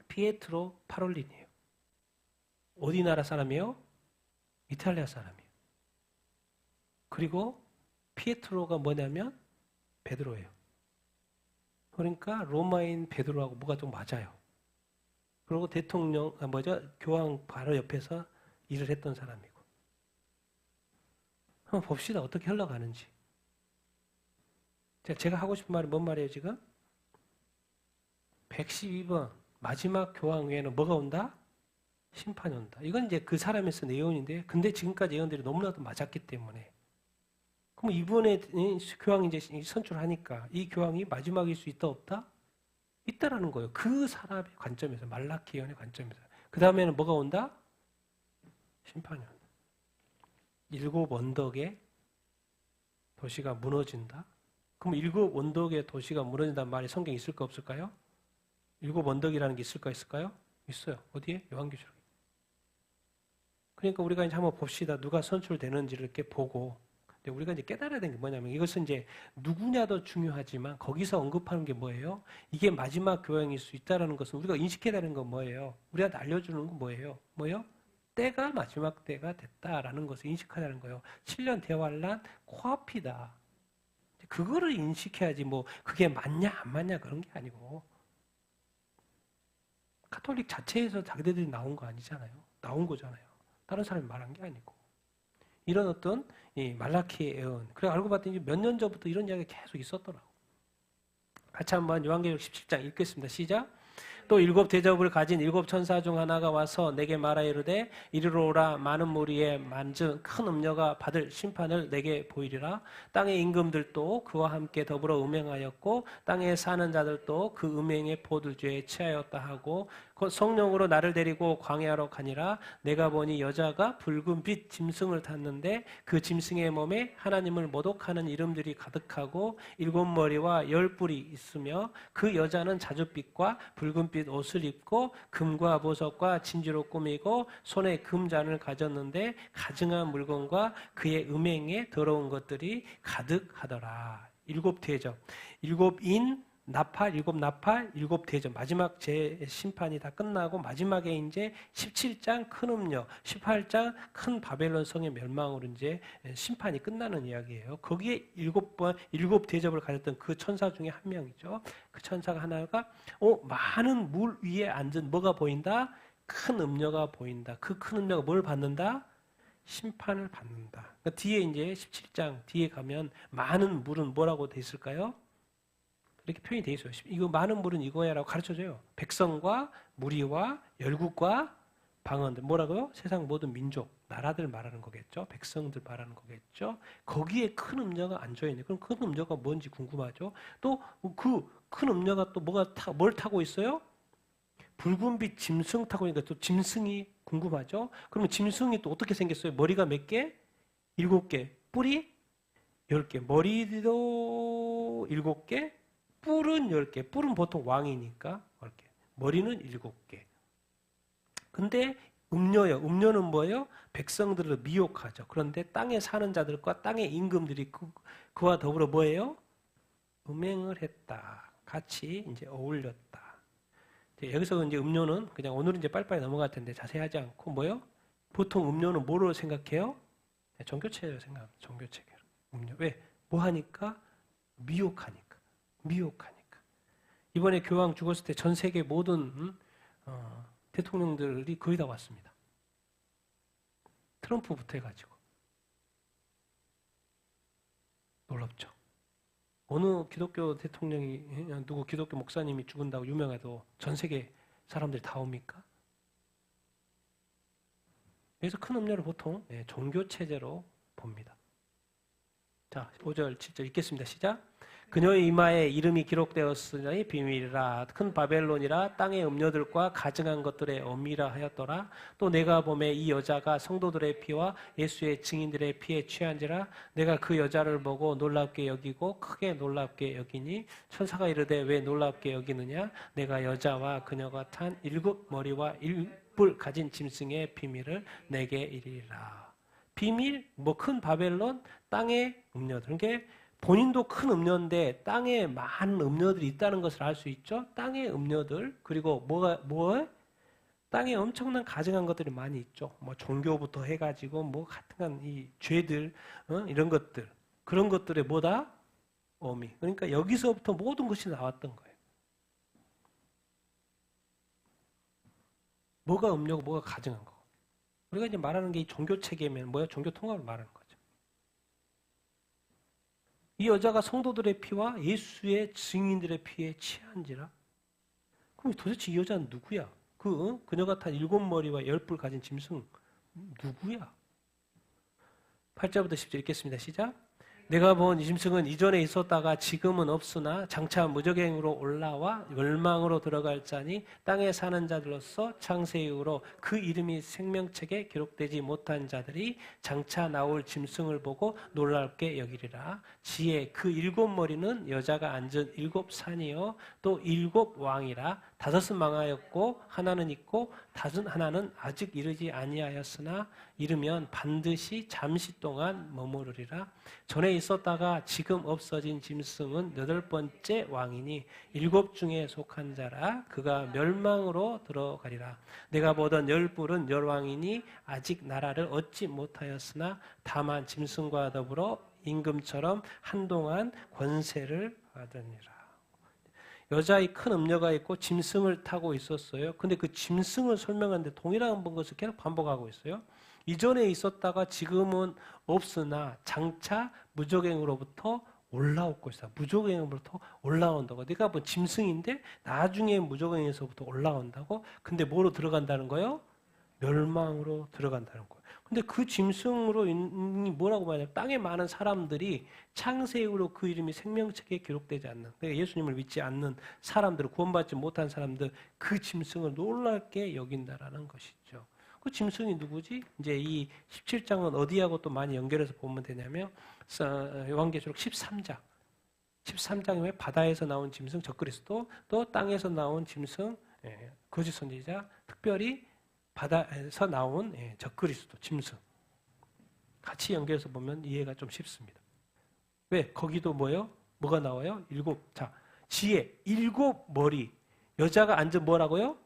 피에트로 파롤린이에요. 어디 나라 사람이에요? 이탈리아 사람이에요. 그리고 피에트로가 뭐냐면 베드로예요. 그러니까 로마인 베드로하고 뭐가 좀 맞아요. 그리고 교황 바로 옆에서 일을 했던 사람이고. 한번 봅시다. 어떻게 흘러가는지. 제가 하고 싶은 말이 뭔 말이에요, 지금? 112번 마지막 교황 외에는 뭐가 온다? 심판이 온다. 이건 이제 그 사람이 쓴 예언인데, 근데 지금까지 예언들이 너무나도 맞았기 때문에. 그럼 이번에 교황이 이제 선출하니까 이 교황이 마지막일 수 있다, 없다? 있다라는 거예요. 그 사람의 관점에서, 말라키 예언의 관점에서. 그 다음에는 뭐가 온다? 심판이 온다. 7 언덕의 도시가 무너진다. 그럼 7 언덕의 도시가 무너진다는 말이 성경에 있을까 없을까요? 7 언덕이라는 게 있을까요? 있어요. 어디에? 요한계시록. 그러니까 우리가 이제 한번 봅시다. 누가 선출되는지를 이렇게 보고. 근데 우리가 이제 깨달아야 되는 게 뭐냐면 이것은 이제 누구냐도 중요하지만 거기서 언급하는 게 뭐예요? 이게 마지막 교황일 수 있다는 것은 우리가 인식해야 되는 건 뭐예요? 우리한테 알려주는 건 뭐예요? 뭐예요? 때가 마지막 때가 됐다라는 것을 인식하자는 거예요. 7년 대환란 코앞이다. 그거를 인식해야지 뭐 그게 맞냐 안 맞냐 그런 게 아니고 가톨릭 자체에서 자기들이 나온 거 아니잖아요. 나온 거잖아요. 다른 사람이 말한 게 아니고 이런 어떤 이 말라키의 예언. 그래 알고 봤더니 몇 년 전부터 이런 이야기가 계속 있었더라고. 같이 한번 요한계시록 17장 읽겠습니다. 시작. 또 7 대접을 가진 7 천사 중 하나가 와서 내게 말하 이르되 이리로 오라. 많은 무리에 만증 큰 음녀가 받을 심판을 내게 보이리라. 땅의 임금들도 그와 함께 더불어 음행하였고 땅에 사는 자들도 그 음행의 포도주에 취하였다 하고 곧 성령으로 나를 데리고 광야로 가니라. 내가 보니 여자가 붉은 빛 짐승을 탔는데 그 짐승의 몸에 하나님을 모독하는 이름들이 가득하고 7 머리와 10 뿔이 있으며 그 여자는 자줏빛과 붉은빛 옷을 입고 금과 보석과 진주로 꾸미고 손에 금잔을 가졌는데 가증한 물건과 그의 음행에 더러운 것들이 가득하더라. 7 대접, 7인 나팔, 7 나팔, 7 대접. 마지막 제 심판이 다 끝나고 마지막에 이제 17장 큰 음녀, 18장 큰 바벨론 성의 멸망으로 이제 심판이 끝나는 이야기예요. 거기에 7 대접을 가졌던 그 천사 중에 한 명이죠. 그 천사가 하나가 많은 물 위에 앉은 뭐가 보인다? 큰 음녀가 보인다. 그 큰 음녀가 뭘 받는다? 심판을 받는다. 그러니까 뒤에 이제 17장 뒤에 가면 많은 물은 뭐라고 돼 있을까요? 이렇게 표현이 되어 있어요. 이거 많은 물은 이거야라고 가르쳐줘요. 백성과 무리와 열국과 방언들. 뭐라고요? 세상 모든 민족, 나라들 말하는 거겠죠. 백성들 말하는 거겠죠. 거기에 큰 음녀가 앉아있네. 그럼 큰 음녀가 뭔지 궁금하죠. 또 그 큰 음녀가 또 뭘 타고 있어요? 붉은빛 짐승 타고 있으니까 또 짐승이 궁금하죠. 그러면 짐승이 또 어떻게 생겼어요? 머리가 몇 개? 7개. 뿔이 10개, 머리도 7개, 뿔은 10개. 뿔은 보통 왕이니까 이렇게. 머리는 7개. 근데 음녀요. 음녀는 뭐예요? 백성들을 미혹하죠. 그런데 땅에 사는 자들과 땅의 임금들이 그와 더불어 뭐예요? 음행을 했다. 같이 이제 어울렸다. 여기서 이제 음료는 그냥 오늘은 이제 빨리빨리 넘어갈 텐데 자세하지 않고 뭐요? 보통 음료는 뭐로 생각해요? 종교체계로 생각합니다. 종교체계로. 음료. 왜? 뭐 하니까? 미혹하니까. 미혹하니까. 이번에 교황 죽었을 때 전 세계 모든 대통령들이 거의 다 왔습니다. 트럼프부터 해가지고. 놀랍죠. 어느 기독교 대통령이 누구 기독교 목사님이 죽은다고 유명해도 전 세계 사람들이 다 옵니까? 그래서 큰 음료를 보통 종교 체제로 봅니다. 자, 5절, 7절 읽겠습니다. 시작. 그녀의 이마에 이름이 기록되었으니 비밀이라 큰 바벨론이라 땅의 음료들과 가증한 것들의 어미라 하였더라. 또 내가 보매 이 여자가 성도들의 피와 예수의 증인들의 피에 취한지라. 내가 그 여자를 보고 놀랍게 여기고 크게 놀랍게 여기니 천사가 이르되 왜 놀랍게 여기느냐. 내가 여자와 그녀가 탄 7머리와 1뿔 가진 짐승의 비밀을 내게 이리라. 비밀, 뭐 큰 바벨론, 땅의 음료들. 그러니까 본인도 큰 음료인데 땅에 많은 음료들이 있다는 것을 알 수 있죠. 땅의 음료들, 그리고 땅에 엄청난 가증한 것들이 많이 있죠. 뭐 종교부터 해가지고 뭐 같은 이 죄들, 이런 것들, 그런 것들의 뭐다? 어미. 그러니까 여기서부터 모든 것이 나왔던 거예요. 뭐가 음료고 뭐가 가증한 거고. 우리가 이제 말하는 게 이 종교 체계면 뭐야? 종교 통합을 말하는 거죠. 이 여자가 성도들의 피와 예수의 증인들의 피에 취한지라. 그럼 도대체 이 여자는 누구야? 그녀가 탄 7머리와 10뿔 가진 짐승 누구야? 8절부터 10절 읽겠습니다. 시작. 내가 본 이 짐승은 이전에 있었다가 지금은 없으나 장차 무적행으로 올라와 멸망으로 들어갈 자니 땅에 사는 자들로서 창세 이후로 그 이름이 생명책에 기록되지 못한 자들이 장차 나올 짐승을 보고 놀랍게 여기리라. 지혜 그 7머리는 여자가 앉은 7산이요 또 7왕이라. 5은 망하였고 하나는 있고 다른 하나는 아직 이르지 아니하였으나 이르면 반드시 잠시 동안 머무르리라. 전에 있었다가 지금 없어진 짐승은 8번째 왕이니 7 중에 속한 자라. 그가 멸망으로 들어가리라. 내가 보던 10뿔은 10왕이니 아직 나라를 얻지 못하였으나 다만 짐승과 더불어 임금처럼 한동안 권세를 받으니라. 여자의 큰 음녀가 있고 짐승을 타고 있었어요. 근데 그 짐승을 설명하는데 동일한 것을 계속 반복하고 있어요. 이전에 있었다가 지금은 없으나 장차 무적행으로부터 올라올 것이다. 무적행으로부터 올라온다고. 내가 뭐 짐승인데 나중에 무적행에서부터 올라온다고? 근데 뭐로 들어간다는 거예요? 멸망으로 들어간다는 거예요. 근데 그 짐승으로 뭐라고 말하냐면 땅에 많은 사람들이 창세 이후로 그 이름이 생명책에 기록되지 않는, 그러니까 예수님을 믿지 않는 사람들, 구원받지 못한 사람들, 그 짐승을 놀랍게 여긴다라는 것이죠. 그 짐승이 누구지? 이제 이 17장은 어디하고 또 많이 연결해서 보면 되냐면 요한계시록 13장. 13장에 바다에서 나온 짐승 적그리스도, 또 땅에서 나온 짐승 거짓 선지자, 특별히 바다에서 나온 적그리스도, 짐승. 같이 연결해서 보면 이해가 좀 쉽습니다. 왜? 거기도 뭐예요? 뭐가 나와요? 7. 자, 지혜, 7머리. 여자가 앉은 뭐라고요?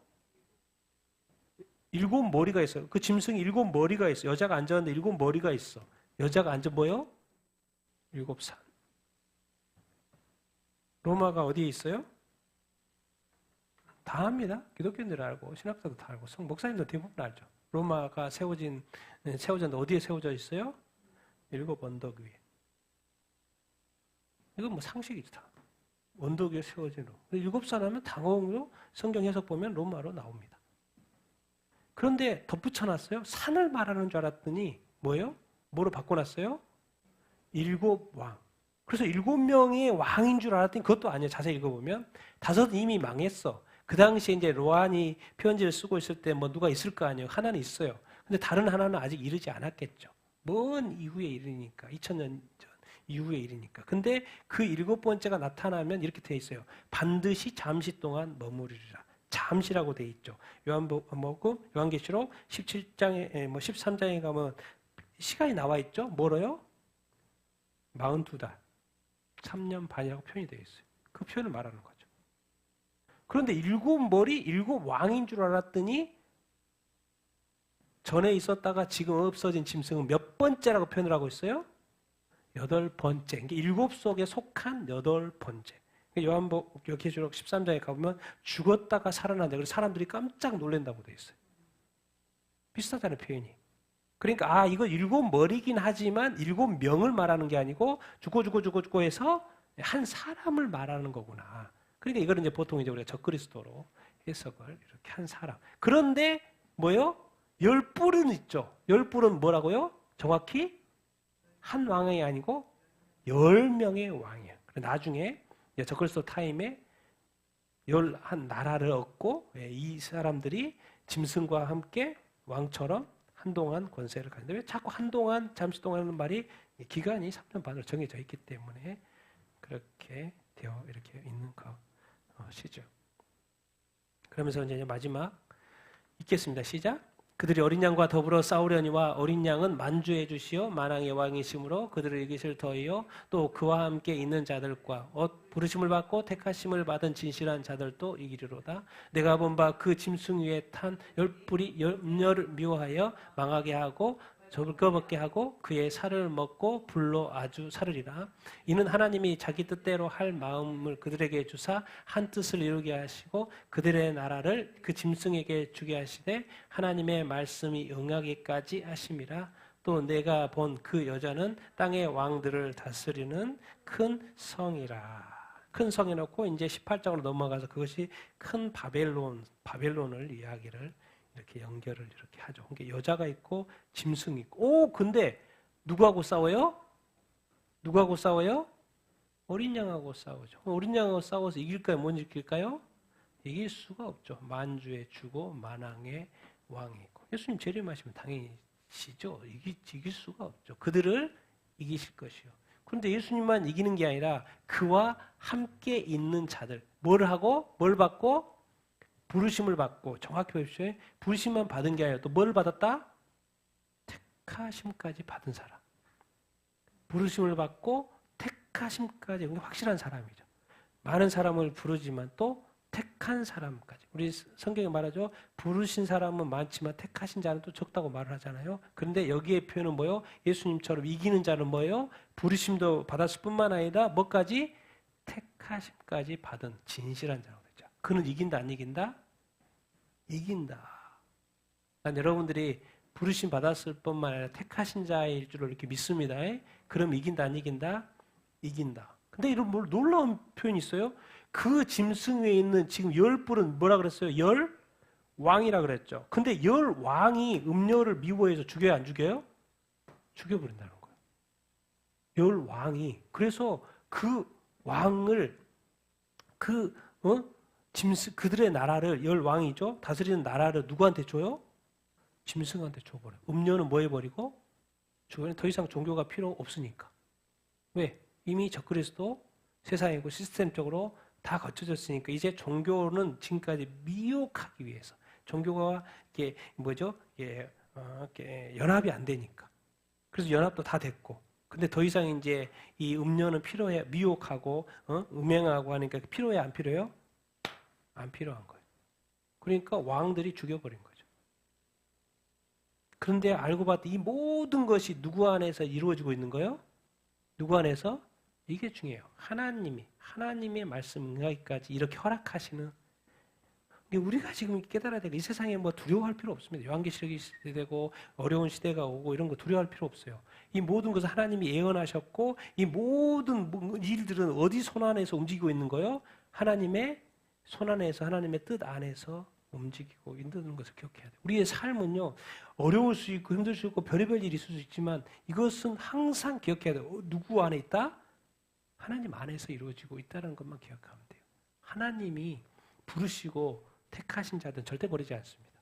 7머리가 있어요. 그 짐승이 7머리가 있어. 여자가 앉았는데 7머리가 있어. 여자가 앉은 뭐요? 7산. 로마가 어디에 있어요? 다 압니다. 기독교인들 알고 신학자도 다 알고 목사님도 대부분 알죠. 로마가 세워졌는데 어디에 세워져 있어요? 7 언덕 위에. 이건 뭐 상식이죠. 다. 언덕 위에 세워진 로마. 7산 하면 당황으로 성경 해석 보면 로마로 나옵니다. 그런데 덧붙여놨어요. 산을 말하는 줄 알았더니 뭐예요? 뭐로 바꿔놨어요? 7왕. 그래서 7명의 왕인 줄 알았더니 그것도 아니에요. 자세히 읽어보면 5은 이미 망했어. 그 당시에 이제 로한이 편지를 쓰고 있을 때 뭐 누가 있을 거 아니에요. 하나는 있어요. 근데 다른 하나는 아직 이르지 않았겠죠. 먼 이후에 이르니까 2000년 전 이후의 일이니까. 근데 그 7번째가 나타나면 이렇게 돼 있어요. 반드시 잠시 동안 머무르리라. 잠시라고 돼 있죠. 요한계시록 17장에 13장에 가면 시간이 나와 있죠. 뭐래요? 42달. 3년 반이라고 표현이 되어 있어요. 그 표현을 말하는 거죠. 그런데 7머리, 7왕인 줄 알았더니 전에 있었다가 지금 없어진 짐승은 몇 번째라고 표현을 하고 있어요? 8번째. 이게 7 속에 속한 8번째. 요한계시록 13장에 가보면 죽었다가 살아난다. 그래서 사람들이 깜짝 놀란다고 되어 있어요. 비슷하잖아요, 표현이. 그러니까 이거 7머리긴 하지만 7명을 말하는 게 아니고 죽고 해서 한 사람을 말하는 거구나. 그러니까 이거는 이제 보통 이제 우리가 적그리스도로 해석을 이렇게 한 사람. 그런데 뭐요? 10뿔은 있죠. 10뿔은 뭐라고요? 정확히 한 왕이 아니고 10명의 왕이에요. 나중에 적그리스도 타임에 11나라를 얻고 이 사람들이 짐승과 함께 왕처럼 한동안 권세를 가는데 왜 자꾸 한동안 잠시 동안 하는 말이 기간이 3년 반으로 정해져 있기 때문에 그렇게 되어 이렇게 있는 것이죠. 그러면서 이제 마지막 읽겠습니다. 시작. 그들이 어린 양과 더불어 싸우려니와 어린 양은 만주해 주시어 만왕의 왕이시므로 그들을 이기실 터이요 또 그와 함께 있는 자들과 부르심을 받고 택하심을 받은 진실한 자들도 이기리로다. 내가 본 바 그 짐승 위에 탄 10뿔이 염려를 미워하여 망하게 하고 적을거벗게 하고 그의 살을 먹고 불로 아주 사르리라. 이는 하나님이 자기 뜻대로 할 마음을 그들에게 주사 한 뜻을 이루게 하시고 그들의 나라를 그 짐승에게 주게 하시되 하나님의 말씀이 응하기까지 하심이라. 또 내가 본 그 여자는 땅의 왕들을 다스리는 큰 성이라. 큰 성에 놓고 이제 18장으로 넘어가서 그것이 큰 바벨론을 이야기를 이렇게 연결을 이렇게 하죠. 그러니까 여자가 있고 짐승이 있고. 근데 누구하고 싸워요? 누구하고 싸워요? 어린 양하고 싸우죠. 어린 양하고 싸워서 이길까요? 못 이길까요? 이길 수가 없죠. 만주의 주고 만왕의 왕이고. 예수님 재림하시면 당연히 지죠. 이길 수가 없죠. 그들을 이기실 것이요. 그런데 예수님만 이기는 게 아니라 그와 함께 있는 자들 뭘 받고? 부르심을 받고. 정확히 보십시오. 부르심만 받은 게 아니라 또 뭘 받았다? 택하심까지 받은 사람. 부르심을 받고 택하심까지 확실한 사람이죠. 많은 사람을 부르지만 또 택한 사람까지. 우리 성경에 말하죠. 부르신 사람은 많지만 택하신 자는 또 적다고 말을 하잖아요. 그런데 여기에 표현은 뭐예요? 예수님처럼 이기는 자는 뭐예요? 부르심도 받았을 뿐만 아니라 뭐까지? 택하심까지 받은 진실한 자라고 했죠. 그는 이긴다 안 이긴다? 이긴다. 난 여러분들이 부르심 받았을 뿐만 아니라 택하신 자일 줄로 이렇게 믿습니다. 그럼 이긴다 안 이긴다? 이긴다. 근데 이런 놀라운 표현이 있어요. 그 짐승 위에 있는 지금 10뿔은 뭐라 그랬어요? 10왕이라 그랬죠. 근데 10왕이 음료를 미워해서 죽여요 안 죽여요? 죽여버린다는 거예요. 10왕이. 그래서 그 왕을 그들의 나라를 10왕이죠. 다스리는 나라를 누구한테 줘요? 짐승한테 줘버려요. 음료는 뭐 해버리고? 주변에 더 이상 종교가 필요 없으니까. 왜? 이미 적그리스도 세상이고 시스템적으로 다 거쳐졌으니까 이제 종교는 지금까지 미혹하기 위해서 종교가 이게 연합이 안 되니까. 그래서 연합도 다 됐고. 근데 더 이상 이제 이 음료는 필요해 미혹하고 음행하고 하니까 필요해 안 필요해요? 안 필요한 거예요. 그러니까 왕들이 죽여버린 거죠. 그런데 알고 봤더니 이 모든 것이 누구 안에서 이루어지고 있는 거예요? 누구 안에서? 이게 중요해요. 하나님의 말씀 응하기까지 이렇게 허락하시는. 우리가 지금 깨달아야 될 이 세상에 뭐 두려워할 필요 없습니다. 요한계시록이 시대되고 어려운 시대가 오고 이런 거 두려워할 필요 없어요. 이 모든 것을 하나님이 예언하셨고 이 모든 일들은 어디 손 안에서 움직이고 있는 거예요? 하나님의 손 안에서 하나님의 뜻 안에서 움직이고 있는 것을 기억해야 돼요. 우리의 삶은요. 어려울 수 있고 힘들 수 있고 별의별 일이 있을 수 있지만 이것은 항상 기억해야 돼요. 누구 안에 있다? 하나님 안에서 이루어지고 있다는 것만 기억하면 돼요. 하나님이 부르시고 택하신 자들은 절대 버리지 않습니다.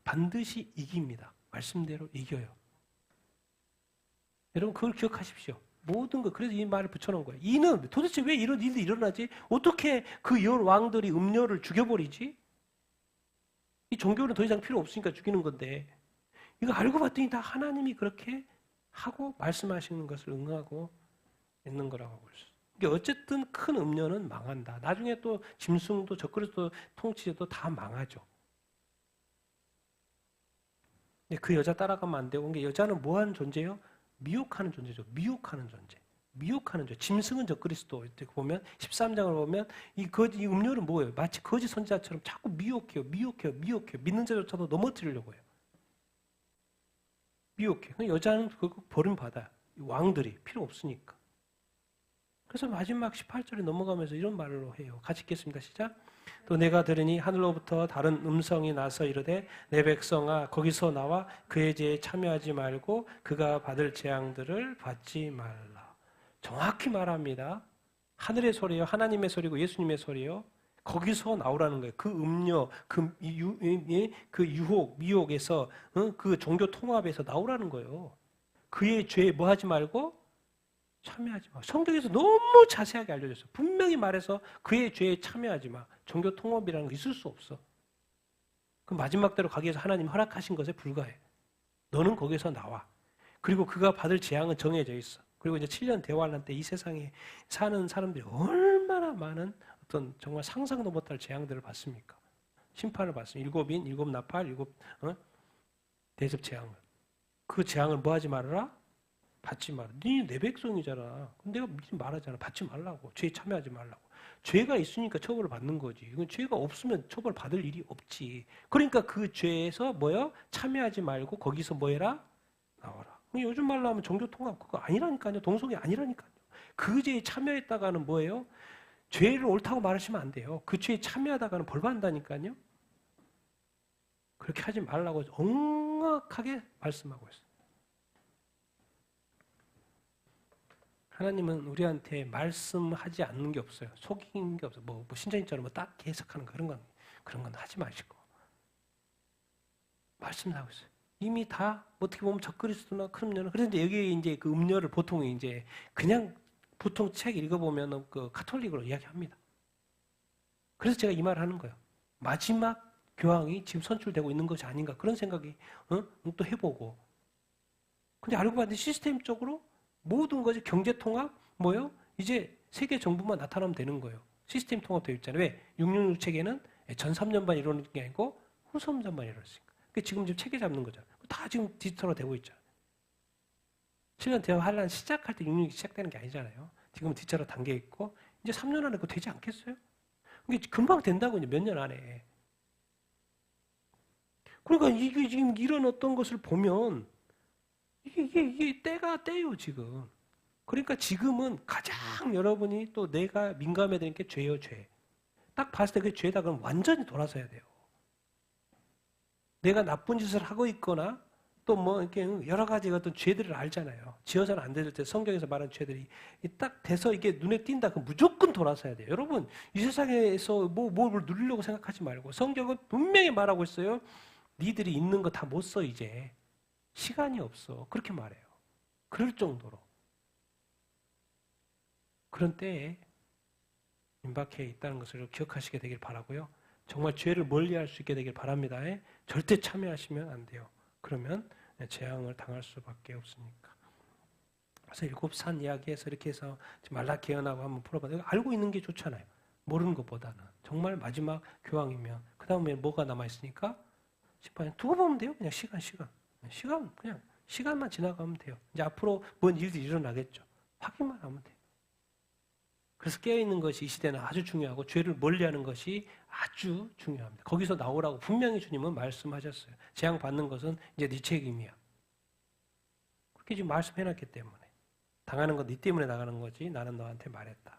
반드시 이깁니다. 말씀대로 이겨요. 여러분 그걸 기억하십시오. 모든 것. 그래서 이 말을 붙여놓은 거예요. 이는 도대체 왜 이런 일이 일어나지? 어떻게 그 왕들이 음녀를 죽여버리지? 이 종교는 더 이상 필요 없으니까 죽이는 건데 이거 알고 봤더니 다 하나님이 그렇게 하고 말씀하시는 것을 응하고 있는 거라고 볼 수 있어요. 그러니까 어쨌든 큰 음녀는 망한다. 나중에 또 짐승도 적그리스도 통치도 다 망하죠. 근데 그 여자 따라가면 안 되고, 그러니까 여자는 뭐하는 존재예요? 미혹하는 존재죠. 미혹하는 존재. 미혹하는 존재. 짐승은 적그리스도. 이렇게 보면 13장을 보면 이 음료는 뭐예요? 마치 거짓 선지자처럼 자꾸 미혹해요. 믿는 자조차도 넘어뜨리려고 해요. 미혹해. 여자는 그거 버림받아요. 왕들이 필요 없으니까. 그래서 마지막 18절에 넘어가면서 이런 말로 해요. 같이 읽겠습니다. 시작. 또 내가 들으니 하늘로부터 다른 음성이 나서 이르되 내 백성아 거기서 나와 그의 죄에 참여하지 말고 그가 받을 재앙들을 받지 말라. 정확히 말합니다. 하늘의 소리요, 하나님의 소리고 예수님의 소리요. 거기서 나오라는 거예요. 그 음료, 그 유혹, 미혹에서 그 종교 통합에서 나오라는 거예요. 그의 죄에 뭐 하지 말고 참여하지 마. 성경에서 너무 자세하게 알려줬어요. 분명히 말해서 그의 죄에 참여하지 마. 종교 통합이라는 거 있을 수 없어. 그 마지막 대로 가기 위해서 하나님 허락하신 것에 불과해. 너는 거기서 나와. 그리고 그가 받을 재앙은 정해져 있어. 그리고 이제 7년 대환란 때 이 세상에 사는 사람들이 얼마나 많은 어떤 정말 상상도 못할 재앙들을 받습니까? 심판을 받습니다. 7인, 7나팔, 7 대접 재앙을. 그 재앙을 뭐 하지 말아라? 받지 마라. 네 백성이잖아. 내가 믿지 말하잖아. 받지 말라고. 죄에 참여하지 말라고. 죄가 있으니까 처벌을 받는 거지. 이건 죄가 없으면 처벌 받을 일이 없지. 그러니까 그 죄에서 뭐요? 참여하지 말고 거기서 뭐 해라? 나와라. 요즘 말로 하면 종교 통합 그거 아니라니까요. 동성애 아니라니까요. 그 죄에 참여했다가는 뭐예요? 죄를 옳다고 말하시면 안 돼요. 그 죄에 참여하다가는 벌 받는다니까요. 그렇게 하지 말라고 정확하게 말씀하고 있어요. 하나님은 우리한테 말씀하지 않는 게 없어요. 속이는 게 없어요. 뭐 신자님처럼 딱 해석하는 거, 그런 건 하지 마시고. 말씀하고 있어요. 이미 다 어떻게 보면 적그리스도나 큰 음료는 그래서 여기에 이제 그 음료를 보통 이제 그냥 보통 책 읽어보면 그 카톨릭으로 이야기합니다. 그래서 제가 이 말을 하는 거예요. 마지막 교황이 지금 선출되고 있는 것이 아닌가 그런 생각이 또 해보고. 근데 알고 봤더니 시스템적으로 모든 것이 경제 통합 뭐요? 이제 세계 정부만 나타나면 되는 거예요. 시스템 통합되어 있잖아요. 왜? 666 체계는 전 3년만 이루어지는 게 아니고 후 3년만 이루어지니까. 지금 체계 잡는 거잖아요. 다 지금 디지털화 되고 있잖아요. 7년 대화 환란 시작할 때 666이 시작되는 게 아니잖아요. 지금은 디지털화 단계에 있고 이제 3년 안에 그거 되지 않겠어요? 이게 금방 된다고 이제 몇 년 안에. 그러니까 이게 지금 이런 어떤 것을 보면 이게 때예요, 지금. 그러니까 지금은 가장 여러분이 또 내가 민감해야 되는 게 죄예요, 죄. 딱 봤을 때 그게 죄다 그럼 완전히 돌아서야 돼요. 내가 나쁜 짓을 하고 있거나 또 뭐 이렇게 여러 가지 어떤 죄들을 알잖아요. 지어서는 안 될 때 성경에서 말하는 죄들이 딱 돼서 이게 눈에 띈다. 그럼 무조건 돌아서야 돼요. 여러분, 이 세상에서 뭘 누리려고 생각하지 말고 성경은 분명히 말하고 있어요. 니들이 있는 거 다 못 써, 이제. 시간이 없어. 그렇게 말해요. 그럴 정도로. 그런 때에 임박해 있다는 것을 기억하시게 되길 바라고요. 정말 죄를 멀리할 수 있게 되길 바랍니다. 절대 참여하시면 안 돼요. 그러면 재앙을 당할 수밖에 없으니까. 그래서 7산 이야기에서 이렇게 해서 말라기 예언하고 한번 풀어봐요. 알고 있는 게 좋잖아요. 모르는 것보다는. 정말 마지막 교황이면 그 다음에 뭐가 남아있으니까 심판 두고 보면 돼요. 그냥 그냥 시간만 지나가면 돼요. 이제 앞으로 뭔 일들이 일어나겠죠. 확인만 하면 돼요. 그래서 깨어있는 것이 이 시대는 아주 중요하고 죄를 멀리하는 것이 아주 중요합니다. 거기서 나오라고 분명히 주님은 말씀하셨어요. 재앙 받는 것은 이제 네 책임이야. 그렇게 지금 말씀해놨기 때문에 당하는 건 네 때문에 나가는 거지 나는 너한테 말했다.